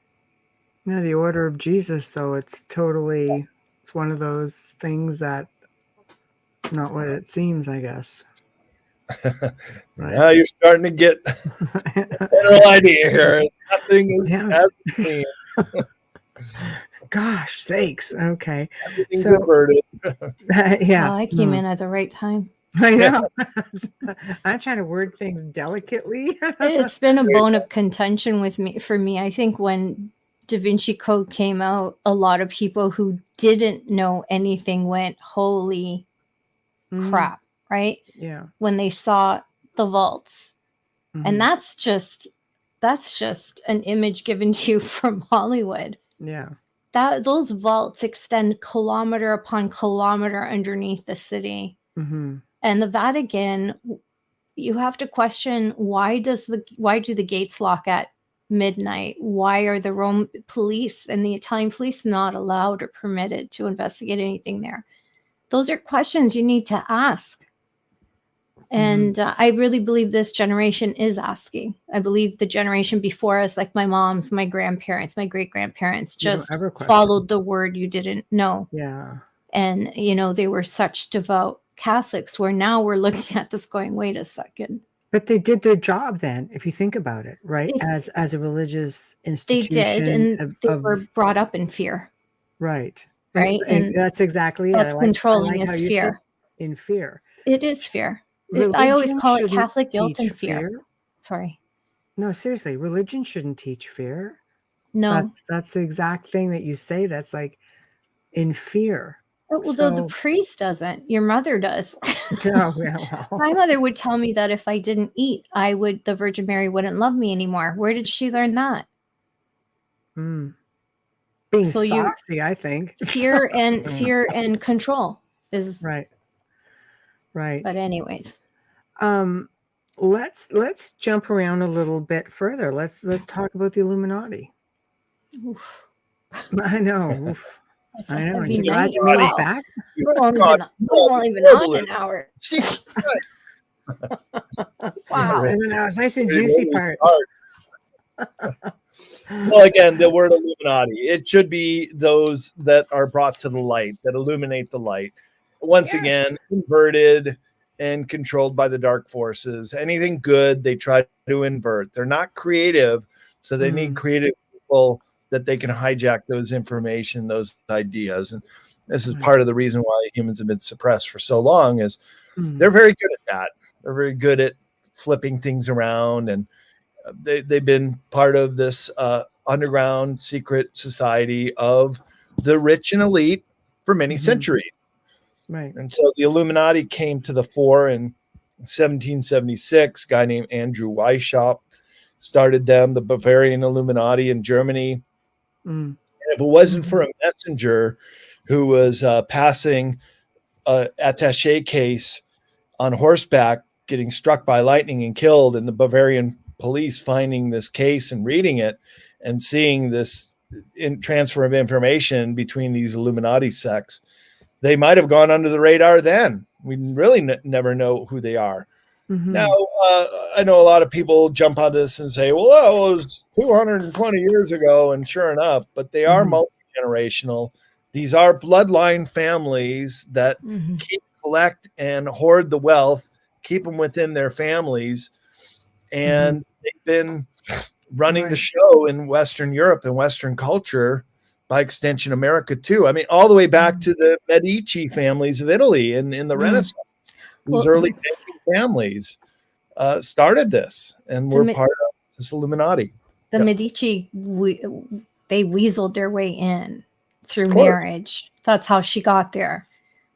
Yeah, the Order of Jesus, though, it's one of those things that not what it seems, I guess. Right. Now you're starting to get a better idea here. Nothing is as it seems. Gosh sakes. Okay. Everything's inverted. Yeah. I came in at the right time. I know. I'm trying to word things delicately. It's been a bone of contention for me. I think when Da Vinci Code came out, a lot of people who didn't know anything went, holy crap, right? Yeah. When they saw the vaults. And that's just an image given to you from Hollywood. Yeah. Those vaults extend kilometer upon kilometer underneath the city. And the Vatican, you have to question, why do the gates lock at midnight? Why are the Rome police and the Italian police not allowed or permitted to investigate anything there? Those are questions you need to ask. And I really believe this generation is asking. I believe the generation before us, like my mom's, my grandparents, my great-grandparents, just followed the word you didn't know. Yeah. And, they were such devout Catholics, where now we're looking at this going, wait a second. But they did their job then, if you think about it, right? As a religious institution. They did, and they were brought up in fear. Right. Right. And that's exactly it. That's controlling is fear. In fear. It is fear. I always call it Catholic guilt and fear. Sorry. No, seriously, religion shouldn't teach fear. No. That's the exact thing that you say. That's like in fear. Well, the priest doesn't. Your mother does. Oh, well. My mother would tell me that if I didn't eat, the Virgin Mary wouldn't love me anymore. Where did she learn that? Being saucy, I think. Fear and control is right. But anyways, let's jump around a little bit further. Let's talk about the Illuminati. Oof. I know. Oof. I know. I'm glad you made it back. We're only been on an hour. Wow. And then that was nice and juicy part. Well, again, the word Illuminati, it should be those that are brought to the light, that illuminate the light. Once again, inverted and controlled by the dark forces. Anything good, they try to invert. They're not creative, so they need creative people that they can hijack those information, those ideas. And this is part of the reason why humans have been suppressed for so long is they're very good at that. They're very good at flipping things around, and they've been part of this underground secret society of the rich and elite for many centuries. Right. And so the Illuminati came to the fore in 1776. A guy named Andrew Weishaupt started them, the Bavarian Illuminati in Germany. And if it wasn't for a messenger who was passing an attaché case on horseback, getting struck by lightning and killed, and the Bavarian police finding this case and reading it and seeing this transfer of information between these Illuminati sects, they might have gone under the radar then. We really never know who they are. Now, I know a lot of people jump on this and say, well, that was 220 years ago. And sure enough, but they are multi-generational. These are bloodline families that collect and hoard the wealth, keep them within their families. And they've been running the show in Western Europe and Western culture, by extension, America too. I mean, all the way back to the Medici families of Italy in the Renaissance. These early banking families started this, and we're part of this Illuminati. The Medici, they weaseled their way in. through marriage. That's how she got there.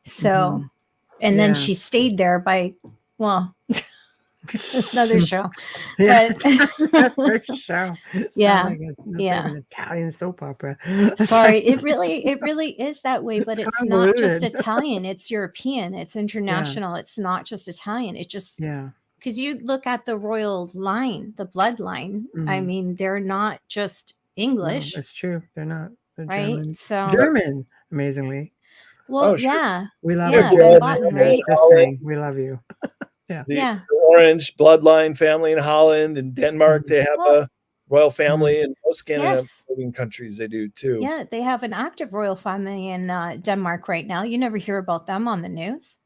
So, and then she stayed there by, well, another show. Yeah, But another show. yeah, Like an Italian soap opera. Sorry, it really is that way, but it's not just convoluted. Italian, it's European, it's international, it's not just Italian. It just, because you look at the royal line, the bloodline, I mean, they're not just English. No, it's true. They're not. They're right? German. So German, amazingly. Well, yeah. We love yeah, you. Van Botten, right? Just saying, we love you. The Orange bloodline family in Holland and Denmark, they have a royal family, and most Scandinavian countries they do too. Yeah, they have an active royal family in Denmark right now. You never hear about them on the news.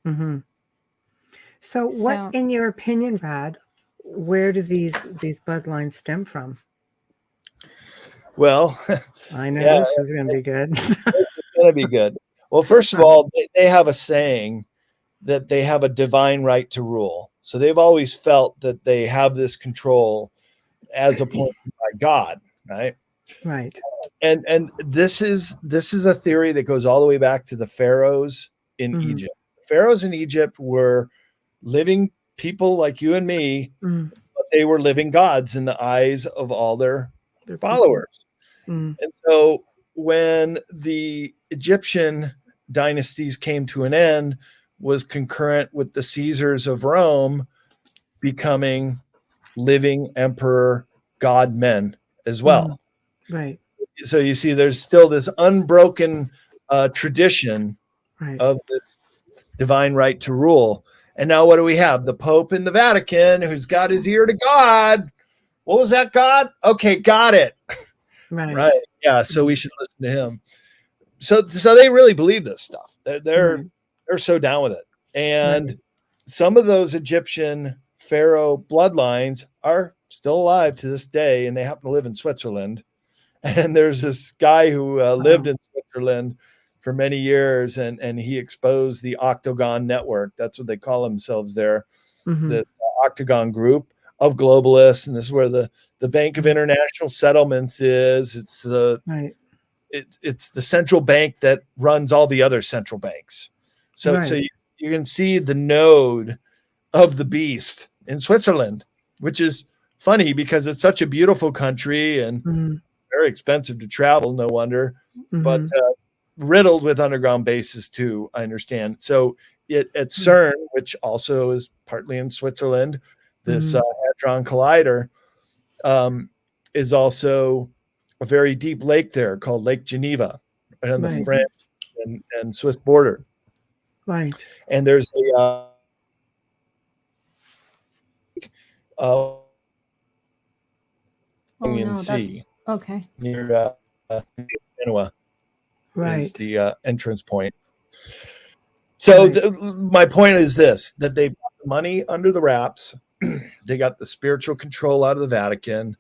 So what, in your opinion, Brad, where do these bloodlines stem from? Well, I know this is going to be good. It's going to be good. Well, first of all, they have a saying that they have a divine right to rule. So they've always felt that they have this control as appointed by God, right? Right. And this is a theory that goes all the way back to the pharaohs in Egypt. The pharaohs in Egypt were living people like you and me, but they were living gods in the eyes of all their followers. And so when the Egyptian dynasties came to an end, was concurrent with the Caesars of Rome becoming living emperor god men as well. Right. So you see, there's still this unbroken tradition of this divine right to rule. And now what do we have? The Pope in the Vatican, who's got his ear to God. What was that, God? Okay, got it. Right. Yeah. So we should listen to him. So they really believe this stuff. They're so down with it. And some of those Egyptian pharaoh bloodlines are still alive to this day, and they happen to live in Switzerland. And there's this guy who lived in Switzerland for many years, and he exposed the Octagon Network. That's what they call themselves there, the Octagon Group of globalists. And this is where the Bank of International Settlements is. It's the it's the central bank that runs all the other central banks. So you can see the node of the beast in Switzerland, which is funny because it's such a beautiful country and very expensive to travel, no wonder, but riddled with underground bases too, I understand. So at CERN, which also is partly in Switzerland, this Hadron Collider is also a very deep lake there called Lake Geneva on the French and Swiss border. Right. And there's a sea near Genoa is the entrance point. So my point is this, that they've got the money under the wraps. They got the spiritual control out of the Vatican.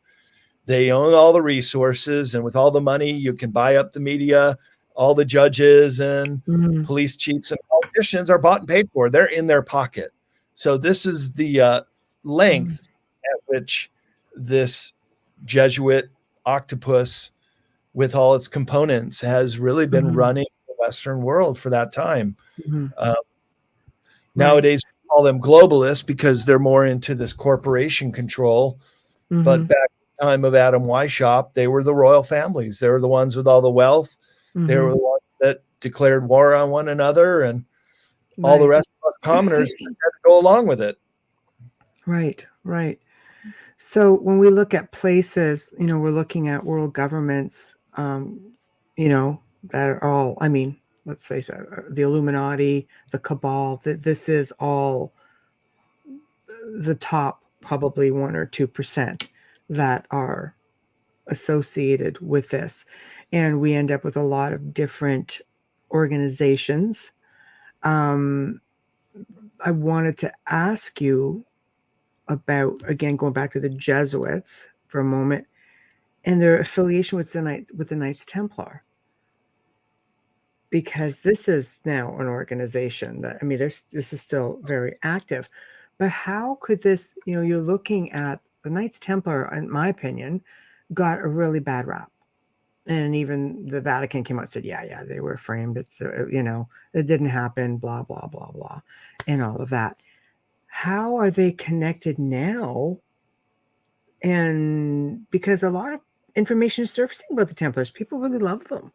They own all the resources, and with all the money, you can buy up the media. All the judges and police chiefs and politicians are bought and paid for. They're in their pocket. So this is the length at which this Jesuit octopus with all its components has really been running the Western world for that time. Nowadays, we call them globalists because they're more into this corporation control. But back in the time of Adam Weishaupt, they were the royal families. They were the ones with all the wealth. They were the ones that declared war on one another, and all the rest of us commoners had to go along with it. Right. So when we look at places, we're looking at world governments, that are all, let's face it, the Illuminati, the cabal, this is all the top, probably 1 or 2% that are associated with this. And we end up with a lot of different organizations. I wanted to ask you about, again, going back to the Jesuits for a moment, and their affiliation with the Knights Templar. Because this is now an organization that, this is still very active. But how could this, you're looking at the Knights Templar, in my opinion, got a really bad rap. And even the Vatican came out and said, yeah, they were framed. It's, it didn't happen, blah, blah, blah, blah, and all of that. How are they connected now? And because a lot of information is surfacing about the Templars, people really love them.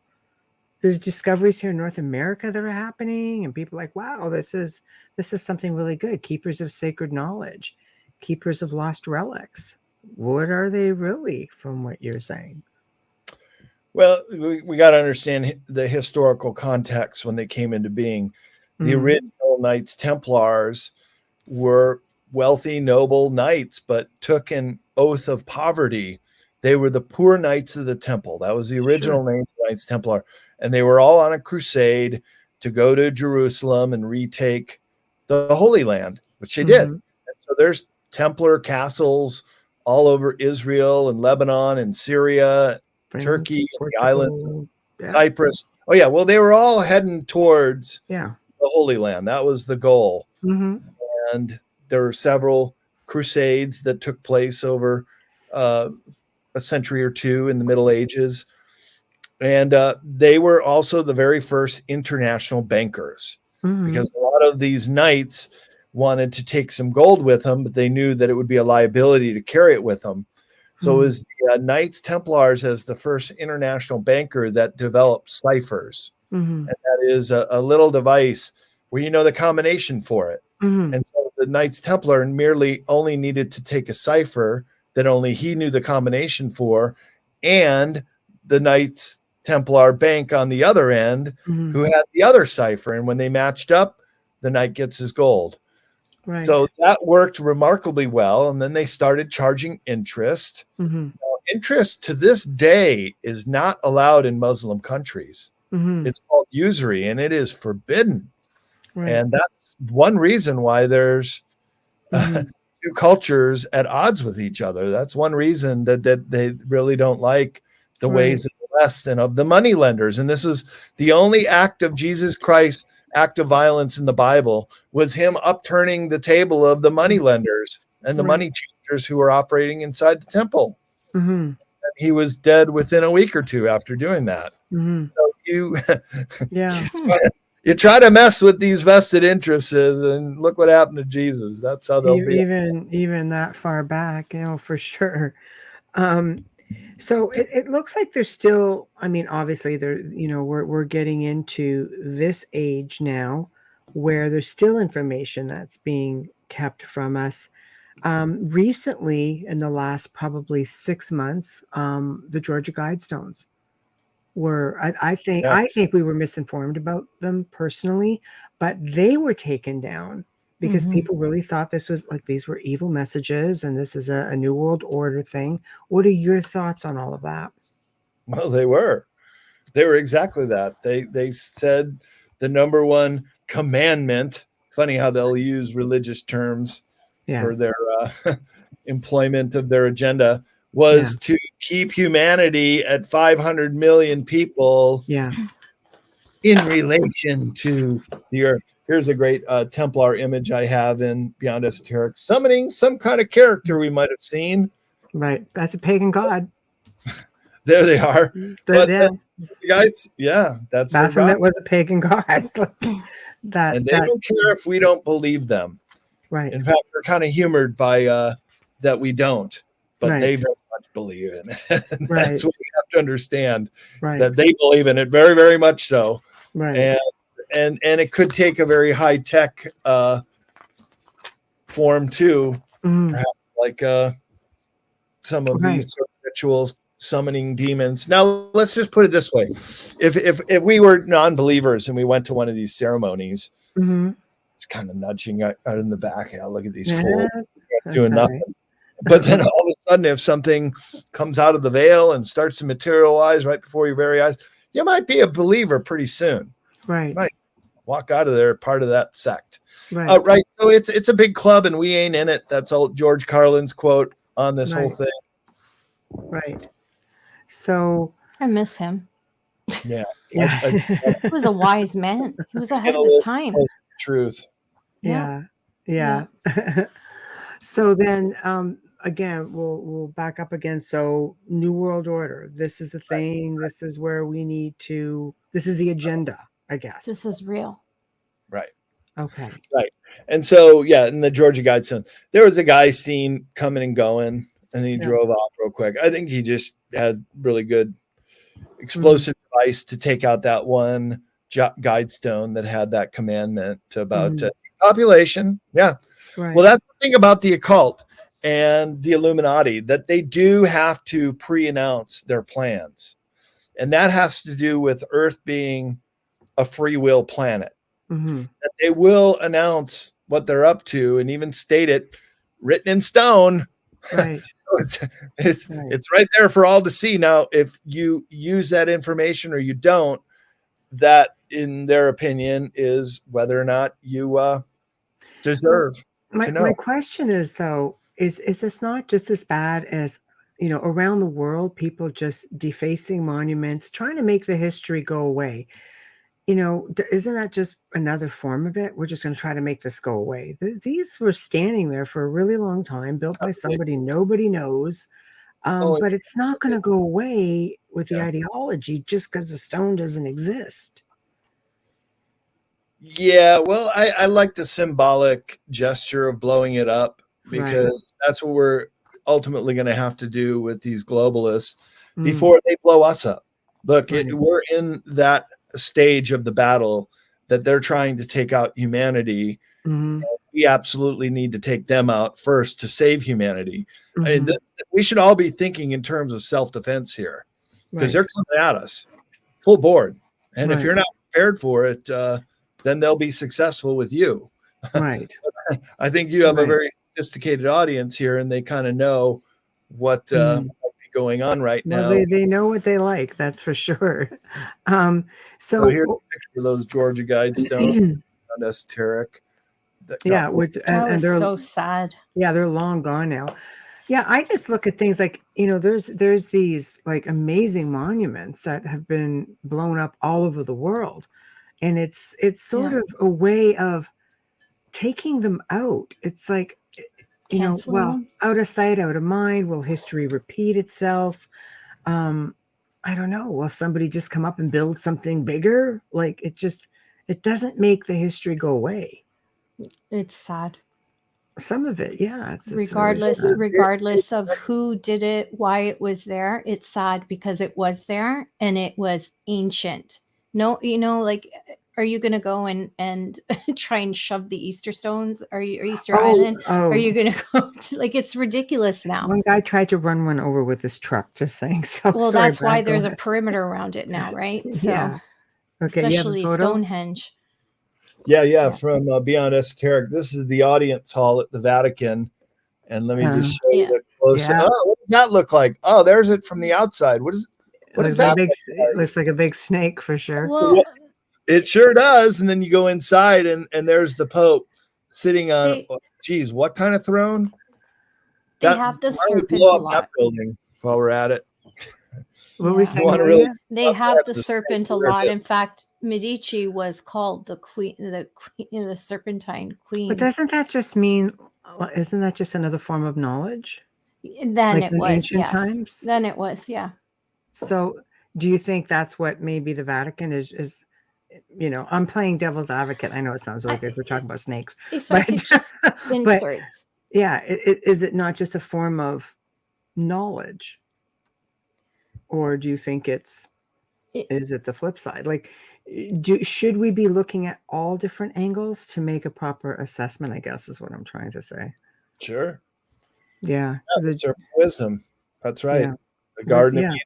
There's discoveries here in North America that are happening, and people are like, wow, this is something really good. Keepers of sacred knowledge, keepers of lost relics. What are they really, from what you're saying? Well, we got to understand the historical context when they came into being. The original Knights Templars were wealthy, noble knights, but took an oath of poverty. They were the poor knights of the temple. That was the original name of Knights Templar. And they were all on a crusade to go to Jerusalem and retake the Holy Land, which they did. And so there's Templar castles all over Israel and Lebanon and Syria, Turkey, and the islands, Cyprus. Oh, yeah. Well, they were all heading towards the Holy Land. That was the goal. And there were several crusades that took place over a century or two in the Middle Ages. And they were also the very first international bankers, because a lot of these knights wanted to take some gold with them, but they knew that it would be a liability to carry it with them. So it was the Knights Templars as the first international banker that developed ciphers. And that is a little device where you know the combination for it. And so the Knights Templar merely only needed to take a cipher that only he knew the combination for, and the Knights Templar bank on the other end who had the other cipher. And when they matched up, the knight gets his gold. Right. So that worked remarkably well. And then they started charging interest. Now, interest to this day is not allowed in Muslim countries. It's called usury, and it is forbidden. Right. And that's one reason why there's two cultures at odds with each other. That's one reason that they really don't like the ways of the West and of the money lenders. And this is the only act of Jesus Christ, act of violence in the Bible, was him upturning the table of the money lenders and the money changers who were operating inside the temple. And he was dead within a week or two after doing that. So you try to mess with these vested interests, and look what happened to Jesus. That's how they'll be. Even that far back, for sure. So it looks like there's still, obviously we're getting into this age now where there's still information that's being kept from us. Recently, in the last probably 6 months, the Georgia Guidestones were, I think we were misinformed about them personally, but they were taken down because people really thought this was like, these were evil messages and this is a new world order thing. What are your thoughts on all of that? Well, they were exactly that. They said the number one commandment, funny how they'll use religious terms for their employment of their agenda, was to keep humanity at 500 million people in relation to the earth. Here's a great Templar image I have in Beyond Esoteric, summoning some kind of character we might have seen. Right. That's a pagan god. There they are. Guys, that's Baphomet was a pagan god. And they don't care if we don't believe them. Right. In fact, they're kind of humored by that we don't, but they very much believe in it. That's what we have to understand, that they believe in it very, very much so. Right. And it could take a very high tech form too, perhaps like some of these rituals summoning demons. Now, let's just put it this way: if we were non-believers and we went to one of these ceremonies, it's kind of nudging out in the back. Look at these fools doing nothing. But then all of a sudden, if something comes out of the veil and starts to materialize right before your very eyes, you might be a believer pretty soon. Right. You might walk out of there part of that sect. Right. So it's a big club and we ain't in it. That's all George Carlin's quote on this whole thing. Right. So I miss him. Yeah. He was a wise man. He was ahead of his time. Truth. Yeah. So then, again, we'll back up again. So New World Order, this is a thing. This is where we need to, this is the agenda, I guess. This is real. Right. Okay. Right. And so, yeah, in the Georgia Guidestone, there was a guy seen coming and going, and he drove off real quick. I think he just had really good explosive device to take out that one Guidestone that had that commandment about population. Yeah. Right. Well, that's the thing about the occult and the Illuminati, that they do have to pre-announce their plans. And that has to do with Earth being a free will planet. That they will announce what they're up to and even state it written in stone. Right. It's right there for all to see. Now, if you use that information or you don't, that in their opinion is whether or not you deserve to know. My question is, though, is this not just as bad as, you know, around the world, people just defacing monuments, trying to make the history go away? You know, isn't that just another form of it? We're just going to try to make this go away. These were standing there for a really long time, built by somebody nobody knows. But it's not going to go away with the ideology just because the stone doesn't exist. Yeah, well, I like the symbolic gesture of blowing it up, because that's what we're ultimately going to have to do with these globalists before they blow us up. Look, we're in that stage of the battle that they're trying to take out humanity. We absolutely need to take them out first to save humanity. I mean, we should all be thinking in terms of self-defense here, because they're coming at us full board. And if you're not prepared for it, then they'll be successful with you. Right. I think you have a very sophisticated audience here, and they kind of know what might be going on right now. They know what they like, that's for sure. So here's a picture of those Georgia Guidestones on Esoteric. Which and they're so sad. Yeah, they're long gone now. Yeah, I just look at things like, you know, there's these like amazing monuments that have been blown up all over the world. And it's sort of a way of taking them out. It's like, you know, well, out of sight, out of mind. Will history repeat itself? I don't know. Will somebody just come up and build something bigger? Like it doesn't make the history go away. It's sad. Some of it, yeah. It's regardless of who did it, why it was there. It's sad because it was there and it was ancient. No, you know, like, are you going to go and try and shove the Easter stones? Or Easter Island? Are you going to go to, like, it's ridiculous now. One guy tried to run one over with his truck, just saying. So well, sorry, that's Brad, why there's a perimeter around it now, right? So, yeah. Okay, especially Stonehenge. Yeah. From Beyond Esoteric. This is the audience hall at the Vatican. And let me just show you the close. Oh, what does that look like? Oh, there's it from the outside. What is that? It looks like a big snake for sure. Well, it sure does. And then you go inside and there's the Pope sitting on, what kind of throne? They have the serpent a lot. Building while we're at it. What were we saying? They have the serpent a lot. In fact, Medici was called the queen, the serpentine queen. But doesn't that just mean? Isn't that just another form of knowledge? Then like it was ancient times. Then it was, yeah. So, do you think that's what maybe the Vatican is? You know, I'm playing devil's advocate. I know it sounds really good. We're talking about snakes. If I could just insert. Yeah, is it not just a form of knowledge? Or do you think is it the flip side? Like, should we be looking at all different angles to make a proper assessment, I guess is what I'm trying to say. Sure. Yeah. Wisdom. That's right. Yeah. The Garden of Eden.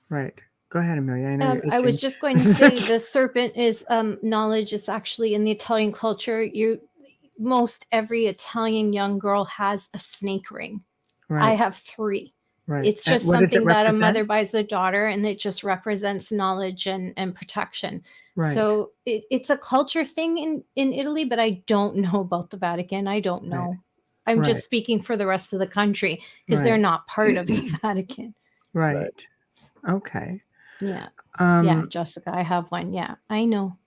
Right. Go ahead, Amelia. I know I was just going to say the serpent is knowledge. It's actually in the Italian culture. Most every Italian young girl has a snake ring. Right. I have 3. Right. It's just something that a mother buys the daughter, and it just represents knowledge and protection. Right. So it's a culture thing in Italy, but I don't know about the Vatican. I don't know. Right. I'm just speaking for the rest of the country because they're not part of the Vatican. Right. Okay. Yeah. Yeah, Jessica, I have one. Yeah, I know.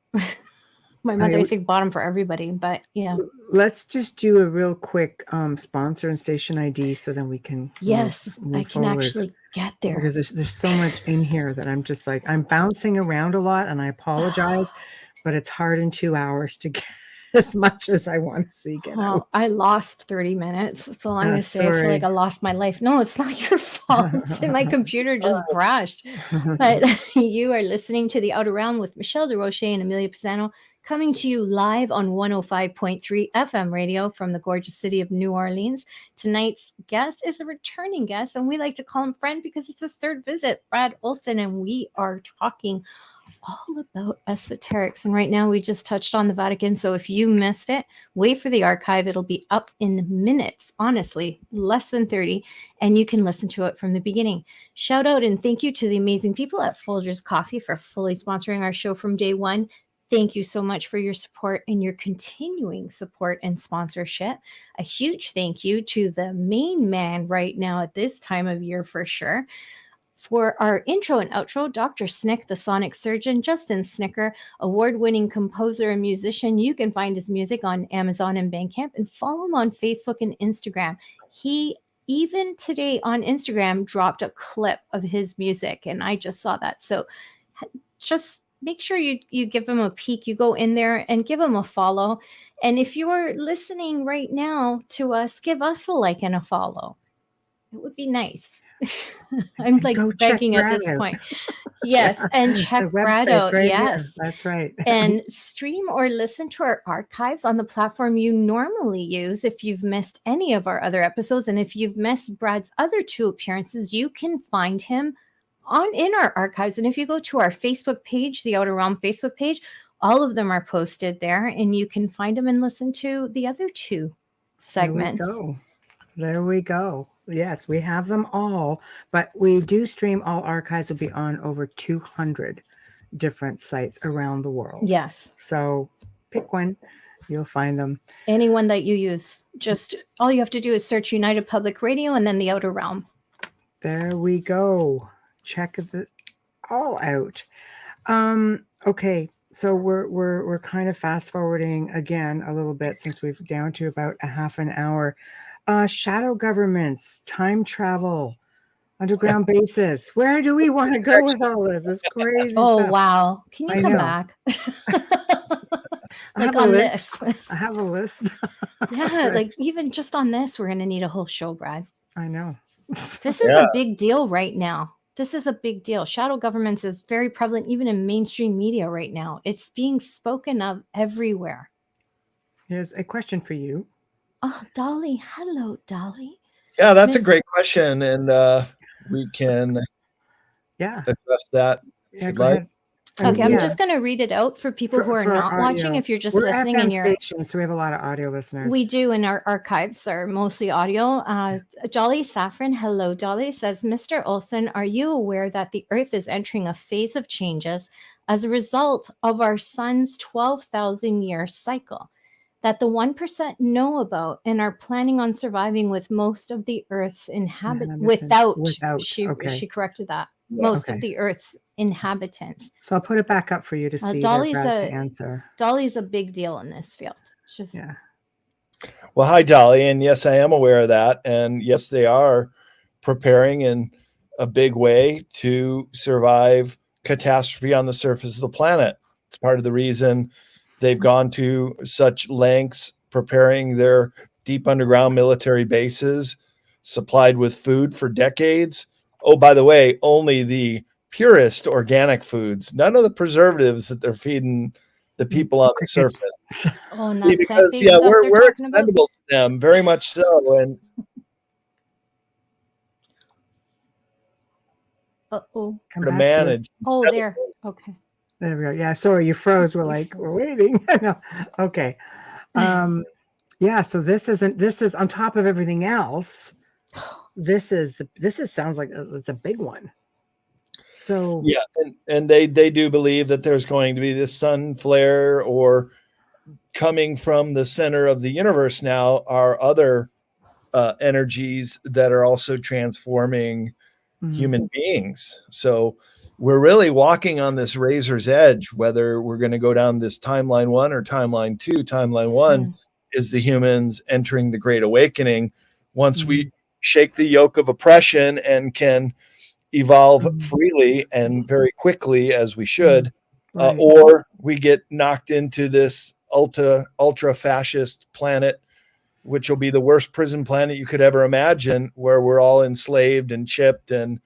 My mother, I think, bought them for everybody, but yeah. Let's just do a real quick sponsor and station ID so then we can move I can forward. actually get there. Because there's so much in here that I'm just like, I'm bouncing around a lot and I apologize, but it's hard in 2 hours to get as much as I want to see get out. I lost 30 minutes. That's all I'm going to say. I feel like I lost my life. No, it's not your fault. My computer just crashed. But you are listening to The Outer Realm with Michelle DeRoche and Amelia Pisano, coming to you live on 105.3 FM radio from the gorgeous city of New Orleans. Tonight's guest is a returning guest, and we like to call him friend because it's his third visit, Brad Olsen, and we are talking all about esoterics. And right now we just touched on the Vatican. So if you missed it, wait for the archive. It'll be up in minutes, honestly, less than 30. And you can listen to it from the beginning. Shout out and thank you to the amazing people at Folgers Coffee for fully sponsoring our show from day one. Thank you so much for your support and your continuing support and sponsorship. A huge thank you to the main man right now at this time of year for sure. For our intro and outro, Dr. Snick, the sonic surgeon, Justin Snicker, award-winning composer and musician. You can find his music on Amazon and Bandcamp and follow him on Facebook and Instagram. He even today on Instagram dropped a clip of his music, and I just saw that. So just make sure you give him a peek. You go in there and give him a follow. And if you're listening right now to us, give us a like and a follow. It would be nice. I'm like begging at this point. Yes, and check Brad out. Right yes, here. That's right. And stream or listen to our archives on the platform you normally use if you've missed any of our other episodes. And if you've missed Brad's other 2 appearances, you can find him in our archives. And if you go to our Facebook page, the Outer Realm Facebook page, all of them are posted there, and you can find them and listen to the other 2 segments. There we go. Yes, we have them all, but we do stream. All archives will be on over 200 different sites around the world. Yes. So pick one, you'll find them. Anyone that you use, just all you have to do is search United Public Radio and then the Outer Realm. There we go. Check it all out. Okay. So we're kind of fast forwarding again a little bit since we've down to about a half an hour. Shadow governments, time travel, underground bases. Where do we want to go with all this? It's crazy. Oh, stuff. Wow. Can you come back? Like on this. I have a list. Yeah, like even just on this, we're going to need a whole show, Brad. I know. This is a big deal right now. This is a big deal. Shadow governments is very prevalent even in mainstream media right now. It's being spoken of everywhere. Here's a question for you. Oh, Dolly. Hello, Dolly. Yeah, that's a great question. And we can address that if you'd like. Okay, I'm just going to read it out for people who are not watching. If you're just listening in your station, so we have a lot of audio listeners. We do in our archives. They're mostly audio. Jolly Saffron, hello, Dolly, says, Mr. Olsen, are you aware that the Earth is entering a phase of changes as a result of our sun's 12,000-year cycle that the 1% know about and are planning on surviving with most of the Earth's without. She corrected that. Most of the Earth's inhabitants. So I'll put it back up for you to see Brad to answer. Dolly's a big deal in this field. Well, hi, Dolly. And yes, I am aware of that. And yes, they are preparing in a big way to survive catastrophe on the surface of the planet. It's part of the reason they've gone to such lengths preparing their deep underground military bases, supplied with food for decades. Oh, by the way, only the purest organic foods, none of the preservatives that they're feeding the people on the surface. Oh, not because we're expendable to them, very much so. And to manage. Oh, there. Okay. There we go. Yeah, sorry, you froze. We're waiting. No. Okay. So this is on top of everything else. This sounds like it's a big one. So and they do believe that there's going to be this sun flare, or coming from the center of the universe now are other energies that are also transforming human beings. So we're really walking on this razor's edge, whether we're going to go down this timeline 1 or timeline 2. Timeline 1 is the humans entering the Great Awakening. Once we shake the yoke of oppression and can evolve freely and very quickly, as we should, or we get knocked into this ultra fascist planet, which will be the worst prison planet you could ever imagine, where we're all enslaved and chipped and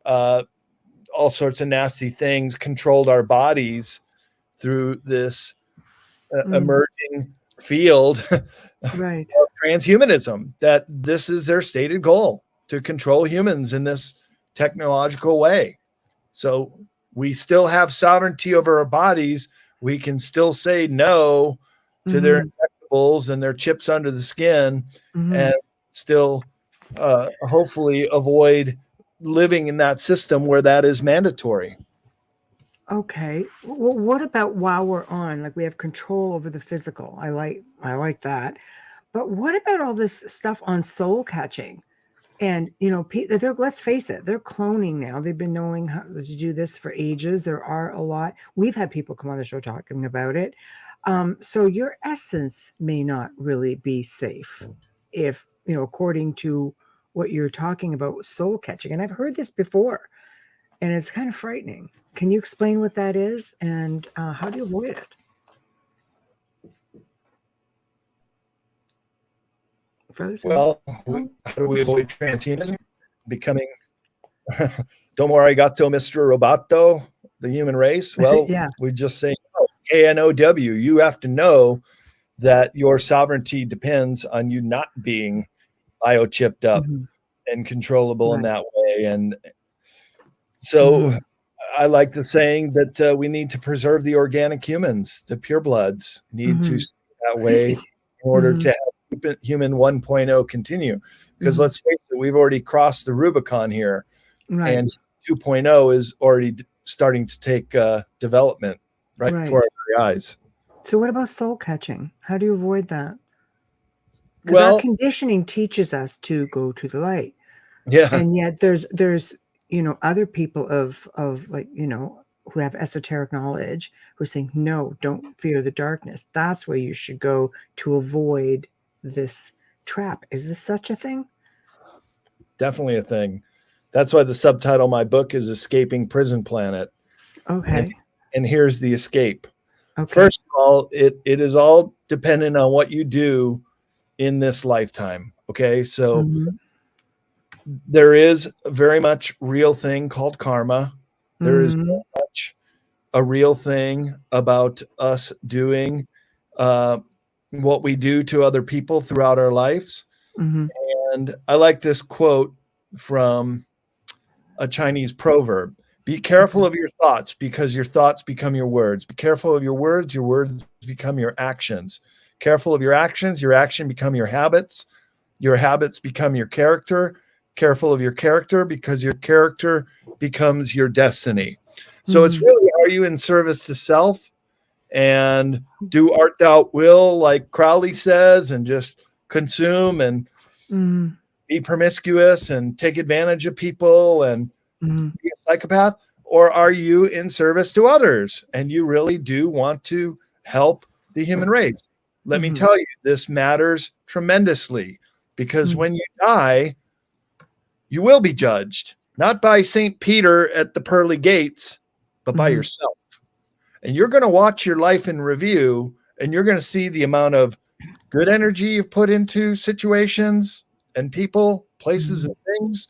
all sorts of nasty things controlled our bodies through this emerging field of transhumanism, that this is their stated goal, to control humans in this technological way. So we still have sovereignty over our bodies. We can still say no to their injectables and their chips under the skin, and still hopefully avoid living in that system where that is mandatory. Okay. Well, what about while we're on, like we have control over the physical? I like that. But what about all this stuff on soul catching? And, you know, let's face it, they're cloning now. They've been knowing how to do this for ages. There are a lot. We've had people come on the show talking about it. So your essence may not really be safe if, you know, according to what you're talking about, soul catching. And I've heard this before, and it's kind of frightening. Can you explain what that is, and how do you avoid it? Frozen? Well, how do we avoid transhumanism? Becoming Domo arigato, Mr. Roboto, the human race? Well, we just say, K-N-O-W. You have to know that your sovereignty depends on you not being biochipped up and controllable in that way. And so I like the saying that we need to preserve the organic humans. The purebloods need to stay that way in order to have human 1.0 continue. Because let's face it, we've already crossed the Rubicon here. And 2.0 is already starting to take development before our very eyes. So what about soul catching? How do you avoid that? Because our conditioning teaches us to go to the light. And yet there's you know, other people of like, you know, who have esoteric knowledge who are saying, no, don't fear the darkness. That's where you should go to avoid this trap. Is this such a thing? Definitely a thing. That's why the subtitle of my book is Escaping Prison Planet. Okay. And here's the escape. Okay. First of all, it is all dependent on what you do in this lifetime. Okay. So there is a very much real thing called karma. There is very much a real thing about us doing what we do to other people throughout our lives. And I like this quote from a Chinese proverb. Be careful of your thoughts, because your thoughts become your words. Be careful of your words become your actions. Careful of your actions become your habits become your character. Careful of your character, because your character becomes your destiny. So it's really, are you in service to self, and do art thou will, like Crowley says, and just consume and be promiscuous and take advantage of people and be a psychopath? Or are you in service to others and you really do want to help the human race? Let me tell you, this matters tremendously, because when you die, you will be judged, not by St. Peter at the pearly gates, but by yourself. And you're going to watch your life in review, and you're going to see the amount of good energy you've put into situations and people, places and things,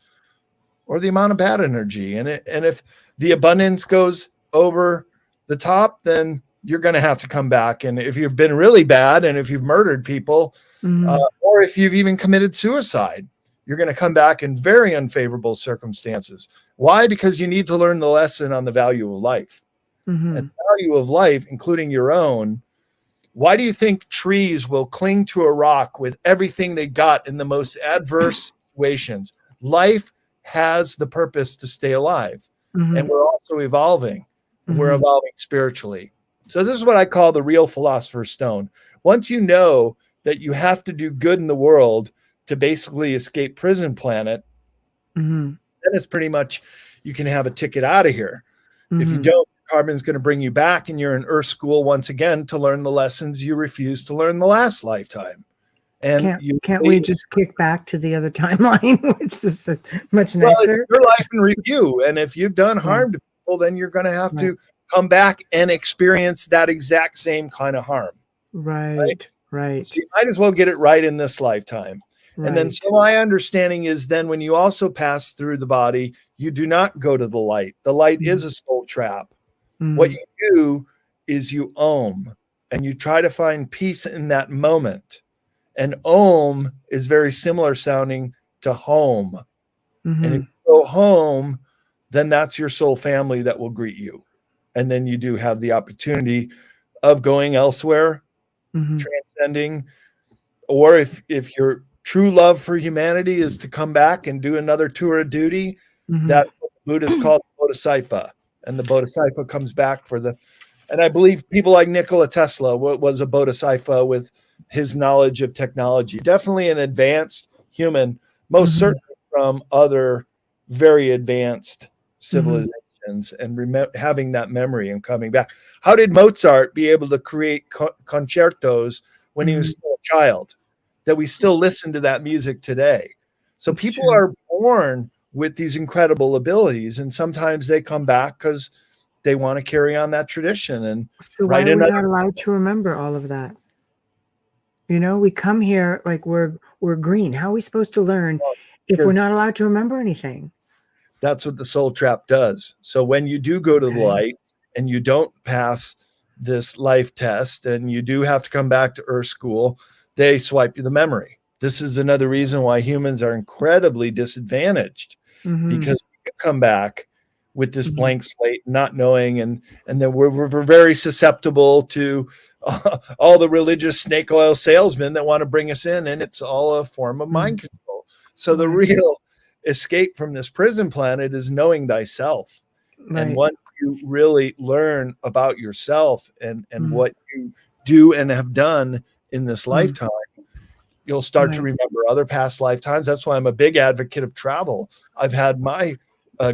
or the amount of bad energy. And if the abundance goes over the top, then you're going to have to come back. And if you've been really bad, and if you've murdered people, or if you've even committed suicide, you're going to come back in very unfavorable circumstances. Why? Because you need to learn the lesson on the value of life. And the value of life, including your own. Why do you think trees will cling to a rock with everything they got in the most adverse situations? Life has the purpose to stay alive. And we're also evolving. And we're evolving spiritually. So this is what I call the real philosopher's stone. Once you know that you have to do good in the world to basically escape prison planet, then it's pretty much, you can have a ticket out of here. If you don't, carbon's going to bring you back, and you're in Earth school once again to learn the lessons you refused to learn the last lifetime. And can't we just kick back to the other timeline? It's just much nicer. Well, it's your life in review, and if you've done harm to people, then you're going to have to come back and experience that exact same kind of harm. Right. So you might as well get it right in this lifetime. And then, so my understanding is then when you also pass through the body, you do not go to the light. The light is a soul trap. What you do is you ohm, and you try to find peace in that moment. And ohm is very similar sounding to home. And if you go home, then that's your soul family that will greet you. And then you do have the opportunity of going elsewhere, transcending, or if your true love for humanity is to come back and do another tour of duty, that's what the Buddhists call bodhisattva. And the bodhisattva comes back and I believe people like Nikola Tesla was a bodhisattva with his knowledge of technology, definitely an advanced human, most certainly from other very advanced civilizations, and having that memory and coming back. How did Mozart be able to create concertos when he was still a child, that we still listen to that music today? So people are born with these incredible abilities, and sometimes they come back because they want to carry on that tradition. And so why are we not allowed to remember all of that? You know, we come here like we're green. How are we supposed to learn if we're not allowed to remember anything? That's what the soul trap does. So when you do go to the light and you don't pass this life test and you do have to come back to Earth school, they swipe you the memory. This is another reason why humans are incredibly disadvantaged, because you come back with this blank slate, not knowing, and then we're very susceptible to all the religious snake oil salesmen that want to bring us in, and it's all a form of mind control. So the real escape from this prison planet is knowing thyself. And once you really learn about yourself and what you do and have done in this lifetime, you'll start to remember other past lifetimes. That's why I'm a big advocate of travel. I've had my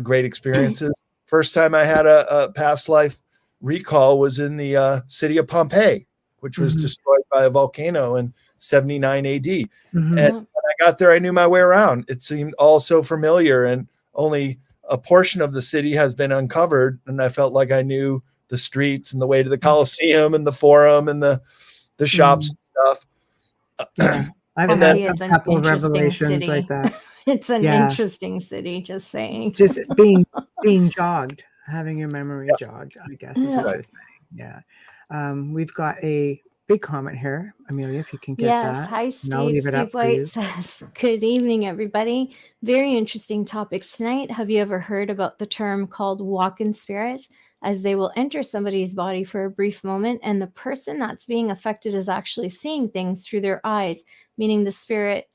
great experiences. First time I had a past life recall was in the city of Pompeii, which was destroyed by a volcano in 79 AD. And when I got there, I knew my way around. It seemed all so familiar, and only a portion of the city has been uncovered. And I felt like I knew the streets and the way to the Colosseum and the Forum and the shops and stuff. I've had a couple of revelations like that. It's an interesting city, just saying. Just being jogged, having your memory jogged, I guess is what you're saying. We've got a big comment here. Amelia, if you can get that. Yes, hi Steve. Steve White says, good evening, everybody. Very interesting topics tonight. Have you ever heard about the term called walk-in spirits? As they will enter somebody's body for a brief moment, and the person that's being affected is actually seeing things through their eyes, meaning the spirit.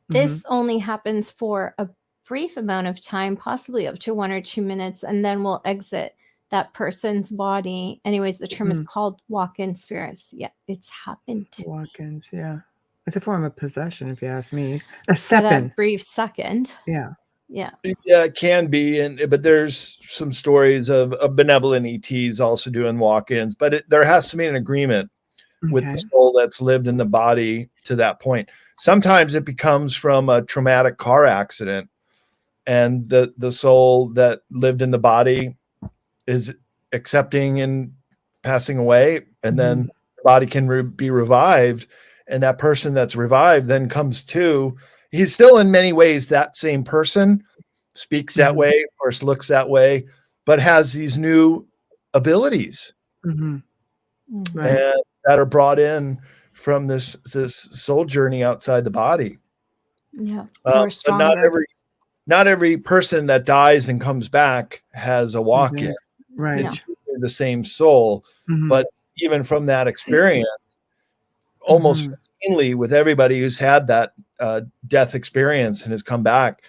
This only happens for a brief amount of time, possibly up to 1 or 2 minutes, and then will exit that person's body. Anyways, the term is called walk-in spirits. Yeah, it's happened to walk-ins. Yeah, it's a form of possession, if you ask me. A step-in, brief second. Yeah, it can be, but there's some stories of benevolent ETs also doing walk-ins. But there has to be an agreement with the soul that's lived in the body to that point. Sometimes it becomes from a traumatic car accident, and the soul that lived in the body is accepting and passing away, and then the body can be revived, and that person that's revived then comes to. He's still in many ways that same person, speaks that way, of course, looks that way, but has these new abilities and that are brought in from this soul journey outside the body. Yeah, or stronger. But not every person that dies and comes back has a walk-in. Right. It's the same soul, but even from that experience, almost routinely with everybody who's had that death experience and has come back,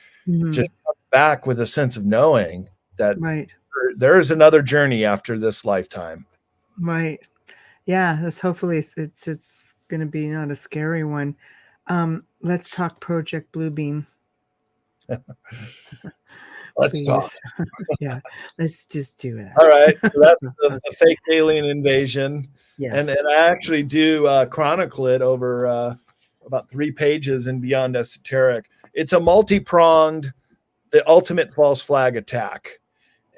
just comes back with a sense of knowing that there is another journey after this lifetime. Right. Yeah. This hopefully it's going to be not a scary one. Let's talk Project Bluebeam. Let's talk. Yeah, let's just do that. All right, so that's the fake alien invasion. Yes. And I actually do chronicle it over about 3 pages in Beyond Esoteric. It's a multi-pronged, the ultimate false flag attack.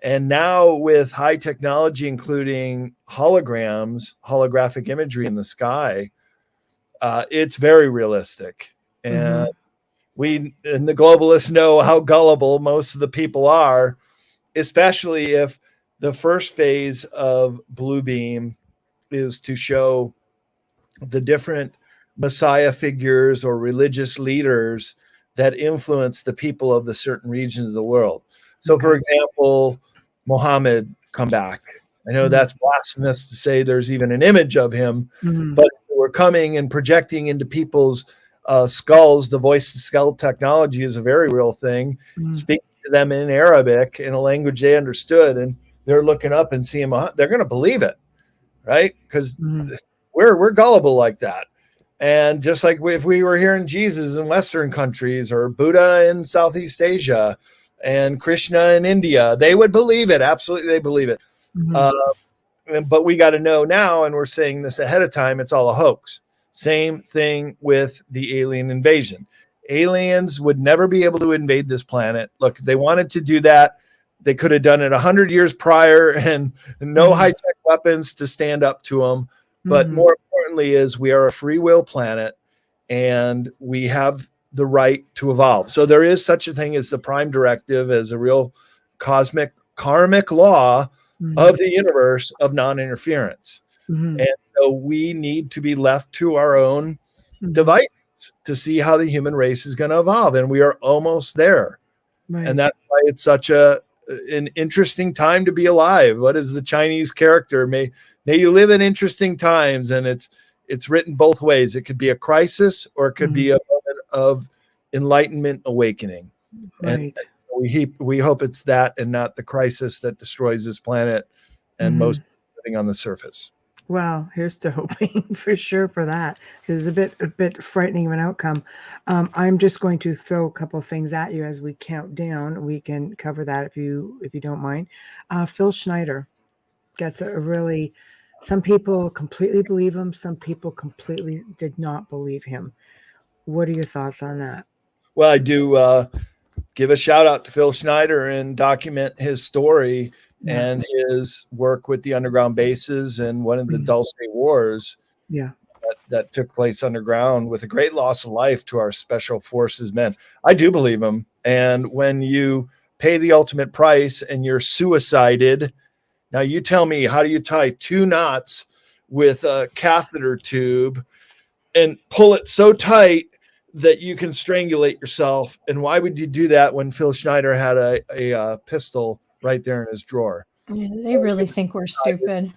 And now with high technology, including holograms, holographic imagery in the sky, it's very realistic. And we and the globalists know how gullible most of the people are, especially if the first phase of Blue Beam is to show the different Messiah figures or religious leaders that influence the people of the certain regions of the world. So, for example, Muhammad come back. I know that's blasphemous to say there's even an image of him, but we're coming and projecting into people's skulls. The voice to skull technology is a very real thing. Speaking to them in Arabic, in a language they understood, and they're looking up and seeing him. They're going to believe it, right? Because we're gullible like that. And just like if we were hearing Jesus in Western countries or Buddha in Southeast Asia and Krishna in India, they would believe it. Absolutely, they believe it. But we got to know now, and we're saying this ahead of time, it's all a hoax. Same thing with the alien invasion. Aliens would never be able to invade this planet. Look, if they wanted to do that, they could have done it 100 years prior and no high-tech weapons to stand up to them. But more importantly is we are a free will planet and we have the right to evolve. So there is such a thing as the prime directive, as a real cosmic karmic law of the universe of non-interference. And so we need to be left to our own devices to see how the human race is going to evolve. And we are almost there. And that's why it's such an interesting time to be alive. What is the Chinese character? May you live in interesting times. And it's written both ways. It could be a crisis or it could be a moment of enlightenment awakening. And we hope it's that and not the crisis that destroys this planet and most living on the surface. Well, here's to hoping for sure for that. It's a bit frightening of an outcome. I'm just going to throw a couple of things at you as we count down. We can cover that if you don't mind. Phil Schneider gets a really. Some people completely believe him. Some people completely did not believe him. What are your thoughts on that? Well, I do give a shout out to Phil Schneider and document his story and his work with the underground bases and one of the Dulce Wars that took place underground with a great loss of life to our special forces men. I do believe him. And when you pay the ultimate price and you're suicided, now you tell me, how do you tie 2 knots with a catheter tube and pull it so tight that you can strangulate yourself? And why would you do that when Phil Schneider had a pistol right there in his drawer? Yeah, they really think we're stupid.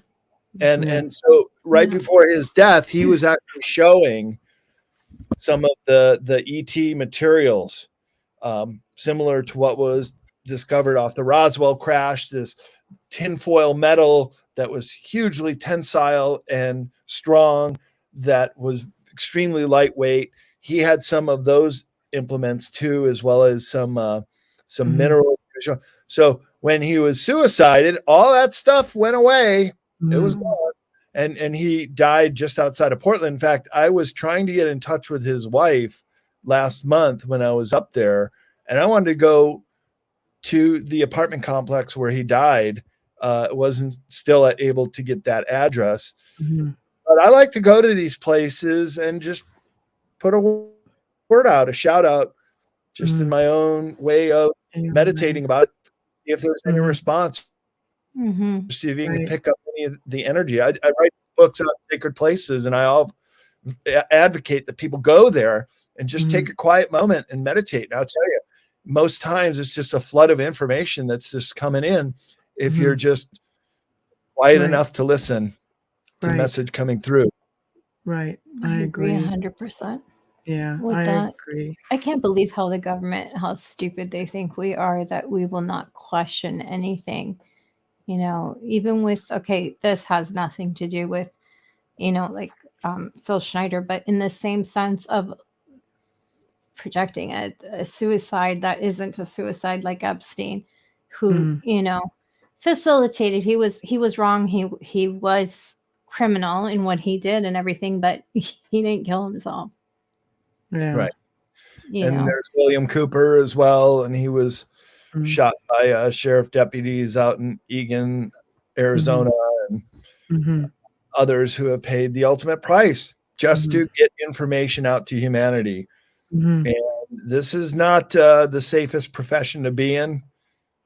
And so right before his death, he was actually showing some of the ET materials, similar to what was discovered off the Roswell crash, this tinfoil metal that was hugely tensile and strong, that was extremely lightweight. He had some of those implements too, as well as some minerals. So when he was suicided, all that stuff went away. It was gone. And he died just outside of Portland. In fact, I was trying to get in touch with his wife last month when I was up there, and I wanted to go to the apartment complex where he died. Wasn't still able to get that address. But I like to go to these places and just put a word out, a shout out, just in my own way of meditating about it, see if there's any response. See if you can pick up any of the energy. I write books on sacred places, and I advocate that people go there and just take a quiet moment and meditate. And I'll tell you, most times it's just a flood of information that's just coming in if you're just quiet enough to listen to the message coming through. I agree 100%. Yeah, with I that. agree. I can't believe how the government, how stupid they think we are, that we will not question anything. You know, even with, okay, this has nothing to do with, you know, like Phil Schneider, but in the same sense of projecting a suicide that isn't a suicide like Epstein, who facilitated. He was wrong. He was criminal in what he did and everything, but he didn't kill himself. Yeah. Right. There's William Cooper as well, and he was shot by sheriff deputies out in Eagan, Arizona, and others who have paid the ultimate price just to get information out to humanity. And this is not the safest profession to be in.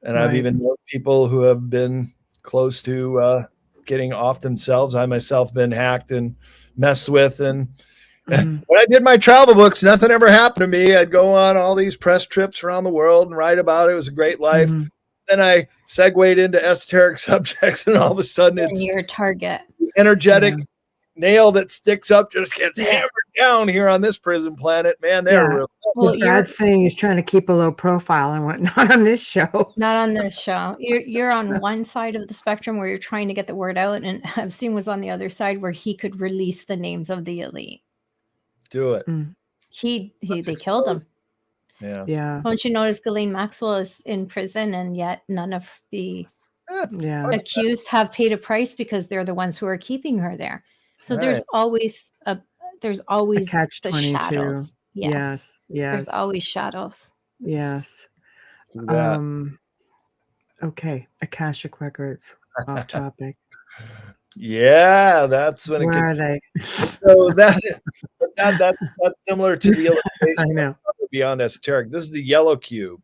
And I've even known people who have been close to getting off themselves. I myself been hacked and messed with. And when I did my travel books, nothing ever happened to me. I'd go on all these press trips around the world and write about it. It was a great life. Then I segued into esoteric subjects, and all of a sudden it's your target. Energetic nail that sticks up just gets hammered down here on this prison planet. Man, they're real. Well, Brad's saying he's trying to keep a low profile and whatnot on this show. Not on this show. You're on one side of the spectrum where you're trying to get the word out, and Epstein was on the other side where he could release the names of the elite. Do it. They killed him. Yeah. Don't you notice Ghislaine Maxwell is in prison, and yet none of the accused have paid a price because they're the ones who are keeping her there. So there's always a catch the 22. Shadows. Yes. There's always shadows. Yes. Okay. Akashic records. Off topic. Yeah, that's when it gets. Where are they? So that's similar to the illustration. I know. Beyond esoteric. This is the yellow cube.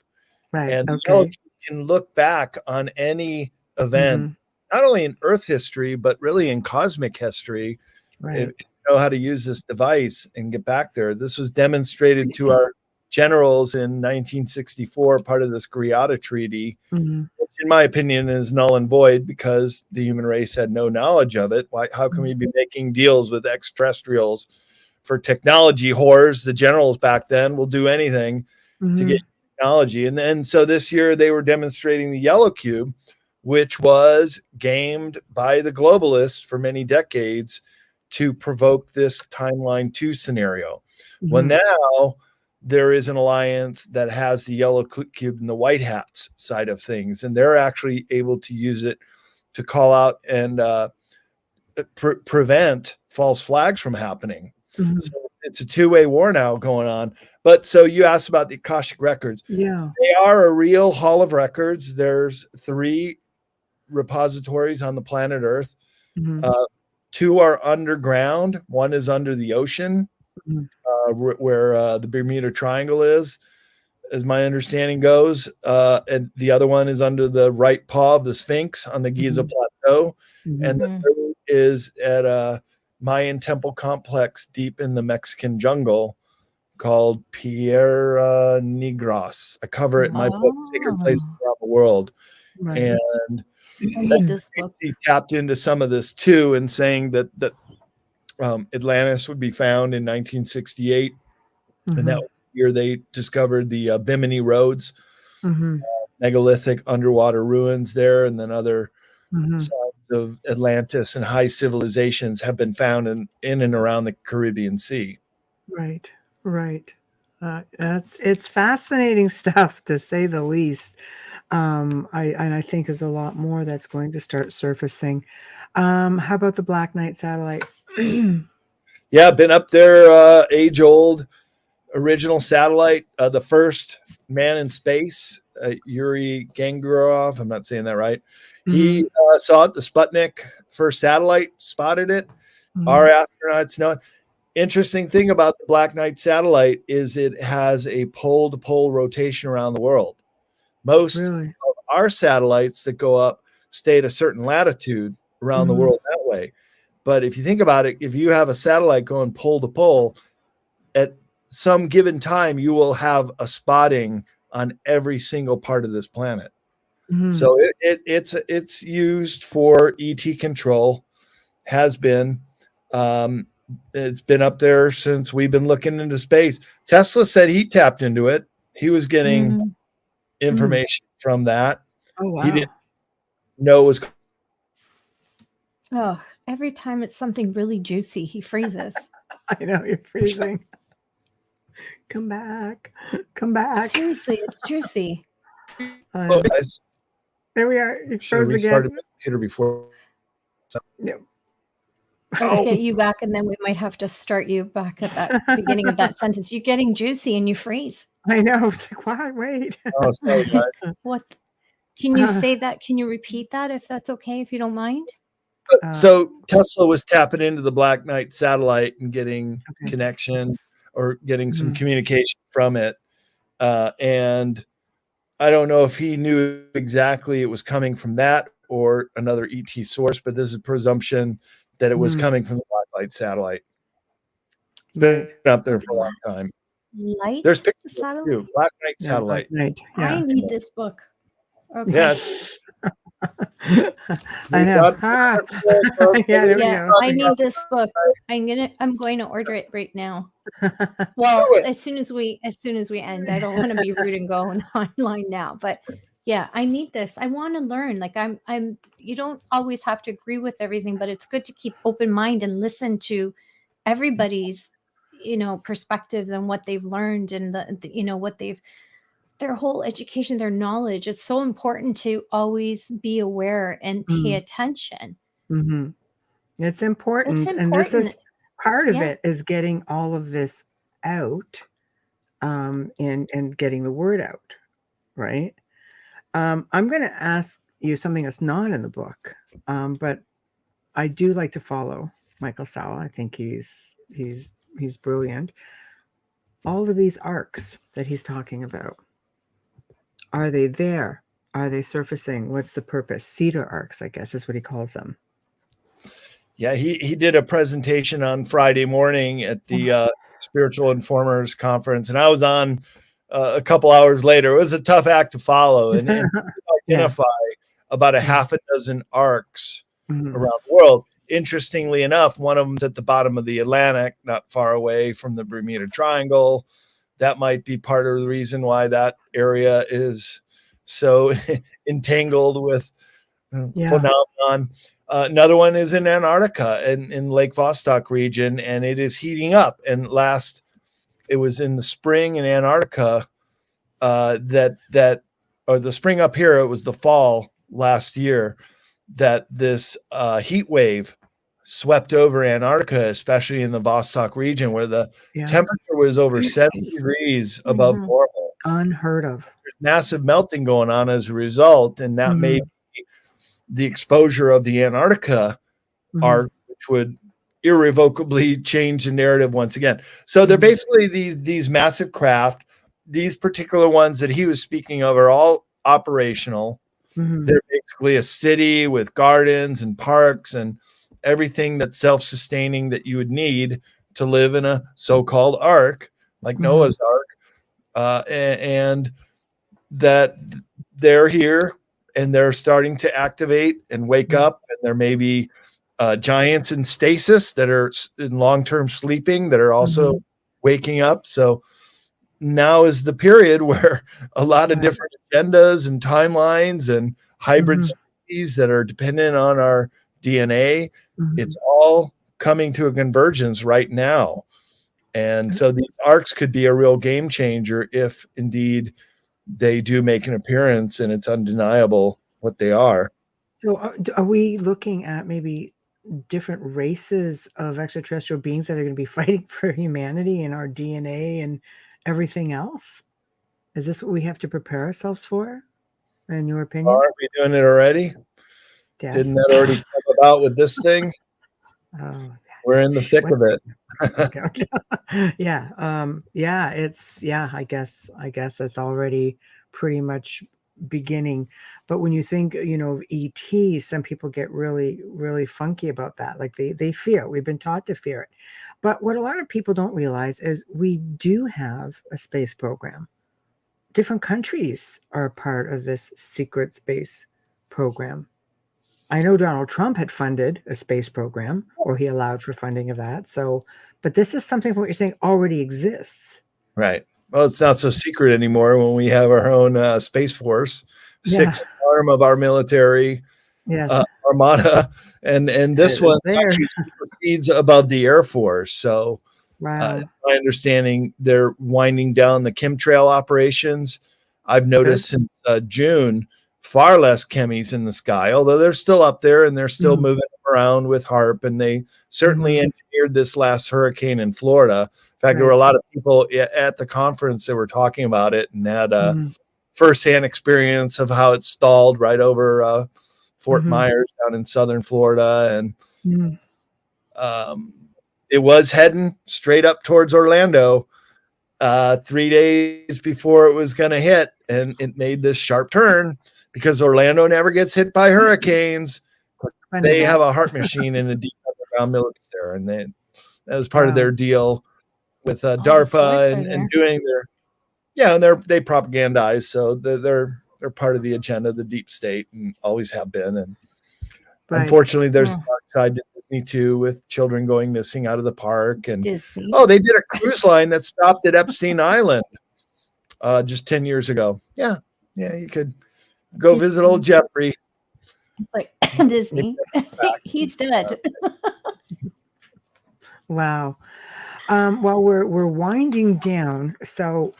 Right. And the yellow cube can look back on any event, not only in Earth history, but really in cosmic history. Right. If you know how to use this device and get back there. This was demonstrated to our generals in 1964, part of this Greada Treaty, which in my opinion is null and void because the human race had no knowledge of it. How can we be making deals with extraterrestrials for technology whores? The generals back then will do anything to get technology. And then so this year they were demonstrating the yellow cube, which was gamed by the globalists for many decades to provoke this timeline 2 scenario. Well, now there is an alliance that has the yellow cube and the white hats side of things, and they're actually able to use it to call out and prevent false flags from happening. So it's a two-way war now going on. But so you asked about the Akashic records. Yeah. They are a real hall of records. There's 3 repositories on the planet Earth. 2 are underground. 1 is under the ocean, where the Bermuda Triangle is, as my understanding goes. And the other one is under the right paw of the Sphinx on the Giza Plateau. And the third is at a Mayan temple complex deep in the Mexican jungle called Piedra Negras. I cover it in my book, Sacred Places Around the World. Right. And he tapped into some of this too, and saying that Atlantis would be found in 1968, and that was the year they discovered the Bimini roads, megalithic underwater ruins there, and then other signs of Atlantis and high civilizations have been found in and around the Caribbean Sea. Right. It's fascinating stuff, to say the least. I think there's a lot more that's going to start surfacing. How about the Black Knight satellite? Yeah, been up there, age-old original satellite, the first man in space, Yuri Gagarin. I'm not saying that right. He saw it, the Sputnik first satellite, spotted it. Our astronauts know it. Interesting thing about the Black Knight satellite is it has a pole-to-pole rotation around the world. Most of our satellites that go up stay at a certain latitude around the world that way. But if you think about it, if you have a satellite going pole to pole, at some given time, you will have a spotting on every single part of this planet. So it's used for ET control, has been. It's been up there since we've been looking into space. Tesla said he tapped into it. He was getting information from that. Oh, wow. He didn't know it was. Oh, every time it's something really juicy, he freezes. I know, you're freezing. Come back. Come back. Seriously, it's juicy. Oh, guys, There we are. It should have froze restarted again. the computer before. Yeah. Let's get you back, and then we might have to start you back at that beginning of that sentence. You're getting juicy and you freeze. I know. It's like, what? Wait. Oh, sorry, guys. What? Can you say that? Can you repeat that if that's okay, if you don't mind? So Tesla was tapping into the Black Knight satellite and getting connection or getting some communication from it. And I don't know if he knew exactly it was coming from that or another ET source, but this is a presumption that it was coming from the Black Knight satellite. It's been up there for a long time. Light? There's pictures satellite? too. Black Knight satellite. Black Knight. I need this book. Okay. Yeah. I know. Yeah, there we go. I need this book. I'm going to order it right now. Well, as soon as we end. I don't want to be rude and go online now, but yeah, I need this. I want to learn. Like I'm you don't always have to agree with everything, but it's good to keep open mind and listen to everybody's, perspectives and what they've learned and the what their whole education, their knowledge. It's so important to always be aware and pay attention. Mm-hmm. It's important. And this is part of it, is getting all of this out, and getting the word out, right? I'm going to ask you something that's not in the book, but I do like to follow Michael Salla. I think he's brilliant. All of these arcs that he's talking about, are they there? Are they surfacing? What's the purpose? Cedar arcs, I guess, is what he calls them. Yeah, he did a presentation on Friday morning at the Spiritual Informers Conference, and I was on a couple hours later. It was a tough act to follow, and identify about a half a dozen arcs around the world. Interestingly enough, one of them's at the bottom of the Atlantic, not far away from the Bermuda Triangle. That might be part of the reason why that area is so entangled with phenomenon. Another one is in Antarctica in Lake Vostok region, and it is heating up. And it was in the spring in Antarctica or the spring up here, it was the fall last year that this heat wave swept over Antarctica, especially in the Vostok region, where the temperature was over 70 degrees above normal. Unheard of. There's massive melting going on as a result, and that may be the exposure of the Antarctica arc, which would irrevocably change the narrative once again. So they're basically these massive craft. These particular ones that he was speaking of are all operational. They're basically a city with gardens and parks and everything that's self-sustaining that you would need to live in a so-called ark, like Noah's Ark, and that they're here and they're starting to activate and wake up, and there may be giants in stasis that are in long-term sleeping that are also waking up. So now is the period where a lot of different agendas and timelines and hybrid species that are dependent on our DNA, it's all coming to a convergence right now. And so these arcs could be a real game changer if indeed they do make an appearance, and it's undeniable what they are. So are we looking at maybe different races of extraterrestrial beings that are going to be fighting for humanity and our DNA and everything else? Is this what we have to prepare ourselves for, in your opinion? Aren't we doing it already? Yes. Didn't that already come about with this thing? We're in the thick of it. I guess that's already pretty much beginning. But when you think, of ET, some people get really, really funky about that. Like they fear it. We've been taught to fear it. But what a lot of people don't realize is we do have a space program. Different countries are a part of this secret space program. I know Donald Trump had funded a space program, or he allowed for funding of that. So, but this is something, from what you're saying, already exists. Right. Well, it's not so secret anymore when we have our own Space Force, sixth arm of our military armada. And this one actually supersedes above the Air Force. So Wow. My understanding, they're winding down the chemtrail operations. I've noticed since June, far less chemis in the sky, although they're still up there and they're still moving them around with HARP. And they certainly engineered this last hurricane in Florida. In fact, there were a lot of people at the conference that were talking about it and had firsthand experience of how it stalled right over Fort Myers down in southern Florida. And it was heading straight up towards Orlando 3 days before it was going to hit. And it made this sharp turn because Orlando never gets hit by hurricanes. They have a HARP machine in a deep underground military there. And that was part of their deal with DARPA and doing their, and they propagandize. So they're part of the agenda of the deep state and always have been. And unfortunately, there's a dark side to Disney too, with children going missing out of the park. And Disney. they did a cruise line that stopped at Epstein Island just 10 years ago. Yeah, you could go visit old Jeffrey. It's like Disney. He's dead. Wow. Well, we're winding down. So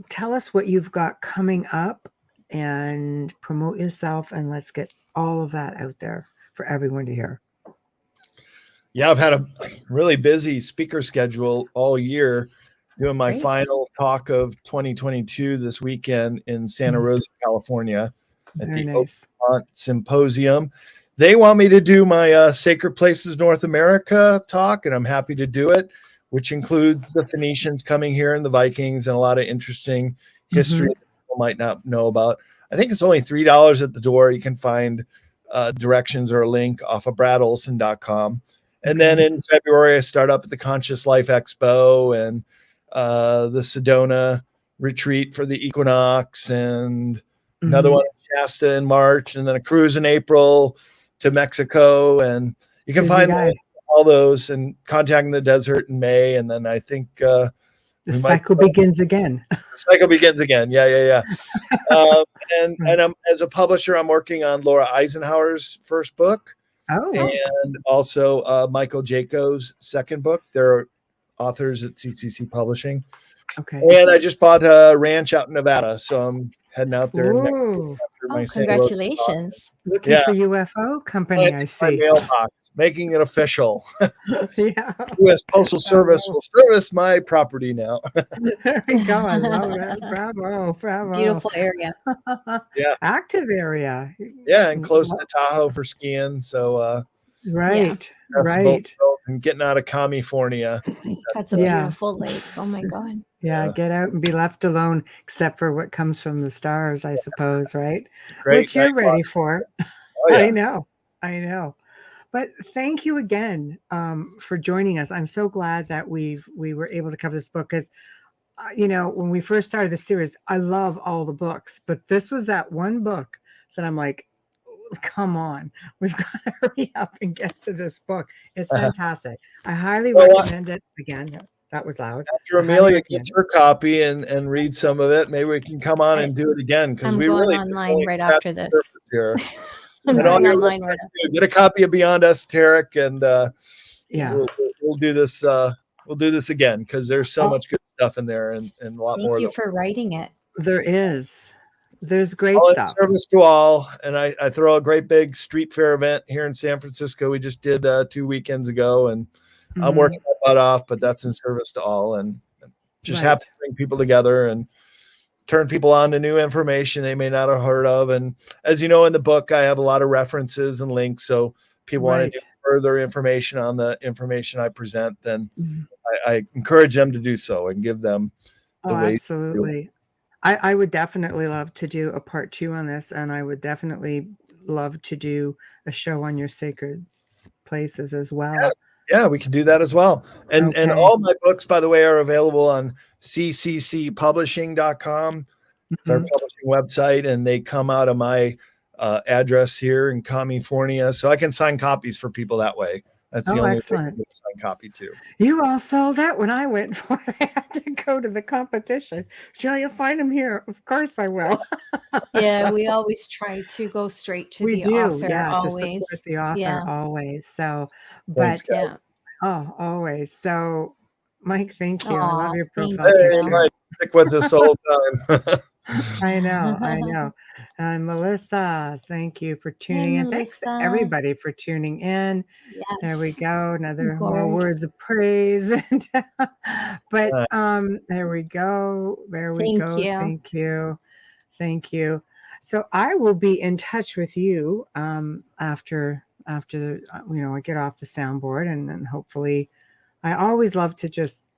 tell us what you've got coming up and promote yourself, and let's get all of that out there for everyone to hear. Yeah, I've had a really busy speaker schedule all year, doing my final talk of 2022 this weekend in Santa Rosa, California at the Oakmont Symposium. They want me to do my Sacred Places North America talk, and I'm happy to do it, which includes the Phoenicians coming here and the Vikings and a lot of interesting history that people might not know about. I think it's only $3 at the door. You can find directions or a link off of bradolsen.com. And then in February, I start up at the Conscious Life Expo and the Sedona retreat for the equinox, and another one in Shasta in March, and then a cruise in April to Mexico. And you can find all those and Contacting the Desert in May. And then I think the cycle begins again. The cycle begins again. Yeah. And I'm, as a publisher, I'm working on Laura Eisenhower's first book. And also Michael Jaco's second book. They're authors at CCC Publishing. And I just bought a ranch out in Nevada, so I'm heading out there next after my congratulations. Looking for UFO company, I see. Mailbox, making it official. U.S. Postal Service will service my property now. There we go. I love that. Bravo. Beautiful area. Active area. Yeah, and close to Tahoe for skiing. So right. And getting out of California. That's a beautiful lake. Oh my God. Yeah, get out and be left alone, except for what comes from the stars, I suppose, right? Great. Which you're ready for. I know. But thank you again for joining us. I'm so glad that we were able to cover this book because, when we first started the series, I love all the books, but this was that one book that I'm like, come on, we've got to hurry up and get to this book. It's fantastic. I highly recommend it. Again, that was loud. After Amelia gets her copy and read some of it, maybe we can come on and do it again, because we really online right after this. Here. Get a copy of Beyond Esoteric, and we'll do this. We'll do this again, because there's so much good stuff in there, and a lot more. Thank you for writing it. There's great stuff. Service to all, and I throw a great big street fair event here in San Francisco. We just did 2 weekends ago, and I'm working my butt off, but that's in service to all, and just happy to bring people together and turn people on to new information they may not have heard of. And as you know, in the book, I have a lot of references and links, so people want to do further information on the information I present, then I encourage them to do so and give them the way. Absolutely. I would definitely love to do a part 2 on this, and I would definitely love to do a show on your sacred places as well. Yeah, we can do that as well. And all my books, by the way, are available on cccpublishing.com. It's our publishing website, and they come out of my address here in California, so I can sign copies for people that way. That's the only thing I can sign copy to. You all sold out when I went for it. I had to go to the competition. Shall you find them here? Of course I will. Yeah, we always try to go straight to the author. Always. To support the author always. So, Thanks, but always. So Mike, thank you. I love Aw, your thank profile Hey, picture. Mike, stick with us the whole time. I know. And Melissa, thank you for Hey, tuning in. Thanks to Melissa. everybody for tuning in. There we Yes. go. Another more Bored. words of praise. But there we go. There we Thank go. you. Thank you. Thank you. So I will be in touch with you after I get off the soundboard, and then hopefully I always love to just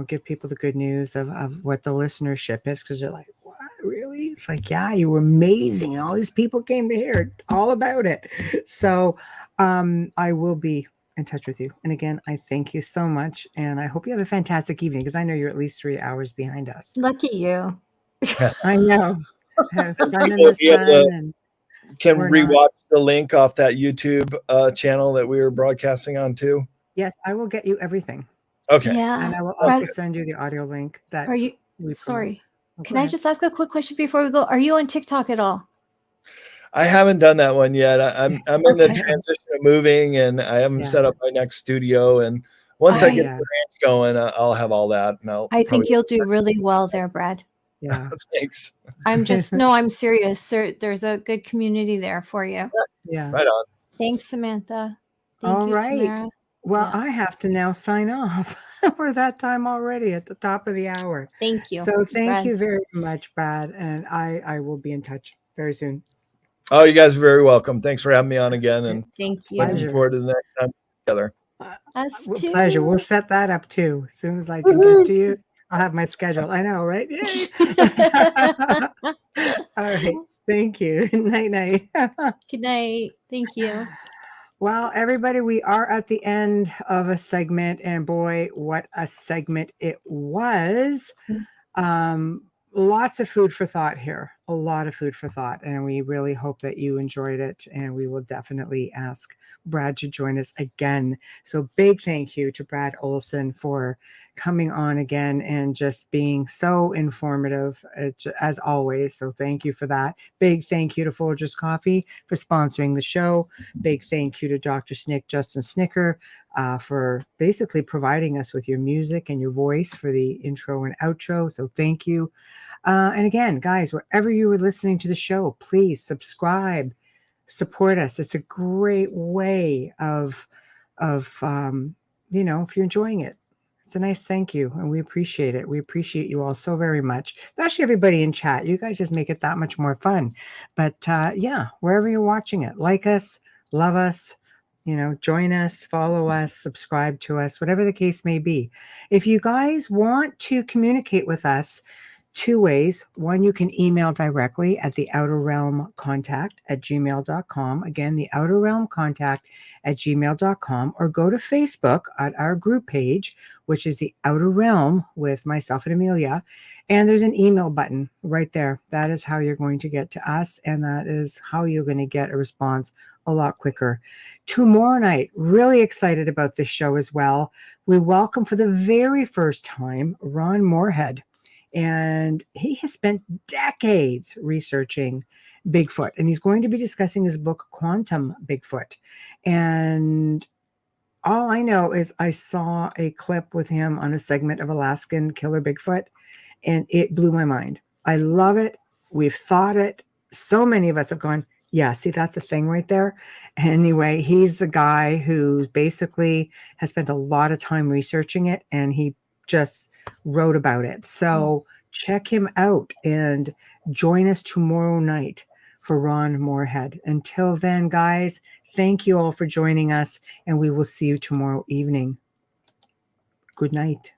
give people the good news of what the listenership is, because they're like, what, really? It's like, yeah, you were amazing, and all these people came to hear all about it. So I will be in touch with you, and again, I thank you so much, and I hope you have a fantastic evening, because I know you're at least 3 hours behind us. Lucky you. I know. Have fun in People the sun, and can we're rewatch not. the link off that YouTube channel that we were broadcasting on too. Yes, I will get you everything. Okay. Yeah. And I will Brad, also send you the audio link that are you we sorry? promote. Can I just ask a quick question before we go? Are you on TikTok at all? I haven't done that one yet. I'm in the Okay. transition of moving, and I haven't set up my next studio. And once I get the ranch going, I'll have all that. And I think you'll do really well there, Brad. Yeah. Thanks. I'm serious. There's a good community there for you. Yeah. Right on. Thanks, Samantha. Thank All you, right. Tamara. Well, I have to now sign off. We're that time already at the top of the hour. Thank you. So thank Brad. you very much, Brad. And I will be in touch very soon. Oh, you guys are very welcome. Thanks for having me on again. And thank you. Looking forward to the next time together. Us too. Pleasure. We'll set that up too. As soon as I can get to you, I'll have my schedule. I know, right? Yay. All right. Thank you. Night. Good night. Thank you. Well, everybody, we are at the end of a segment, and boy, what a segment it was. Lots of food for thought here, a lot of food for thought, and we really hope that you enjoyed it, and we will definitely ask Brad to join us again. So big thank you to Brad Olsen for coming on again and just being so informative as always. So thank you for that. Big thank you to Folgers Coffee for sponsoring the show. Big thank you to Dr. Justin Snicker, for basically providing us with your music and your voice for the intro and outro. So thank you. And again, guys, wherever you were listening to the show, please subscribe, support us. It's a great way of if you're enjoying it. It's a nice thank you, and we appreciate it. We appreciate you all so very much, especially everybody in chat. You guys just make it that much more fun. But wherever you're watching it, like us, love us, join us, follow us, subscribe to us, whatever the case may be. If you guys want to communicate with us, 2 ways. One, you can email directly at the outerrealmcontact@gmail.com. Again, the outerrealmcontact@gmail.com, or go to Facebook at our group page, which is the Outer Realm with myself and Amelia. And there's an email button right there. That is how you're going to get to us. And that is how you're going to get a response a lot quicker. Tomorrow night, really excited about this show as well. We welcome for the very first time Ron Moorhead. And he has spent decades researching Bigfoot, and he's going to be discussing his book, Quantum Bigfoot. And all I know is I saw a clip with him on a segment of Alaskan Killer Bigfoot, and it blew my mind. I love it. We've thought it. So many of us have gone, yeah, see, that's a thing right there. Anyway, he's the guy who basically has spent a lot of time researching it, and he just wrote about it. So check him out and join us tomorrow night for Ron Moorhead. Until then, guys, thank you all for joining us, and we will see you tomorrow evening. Good night.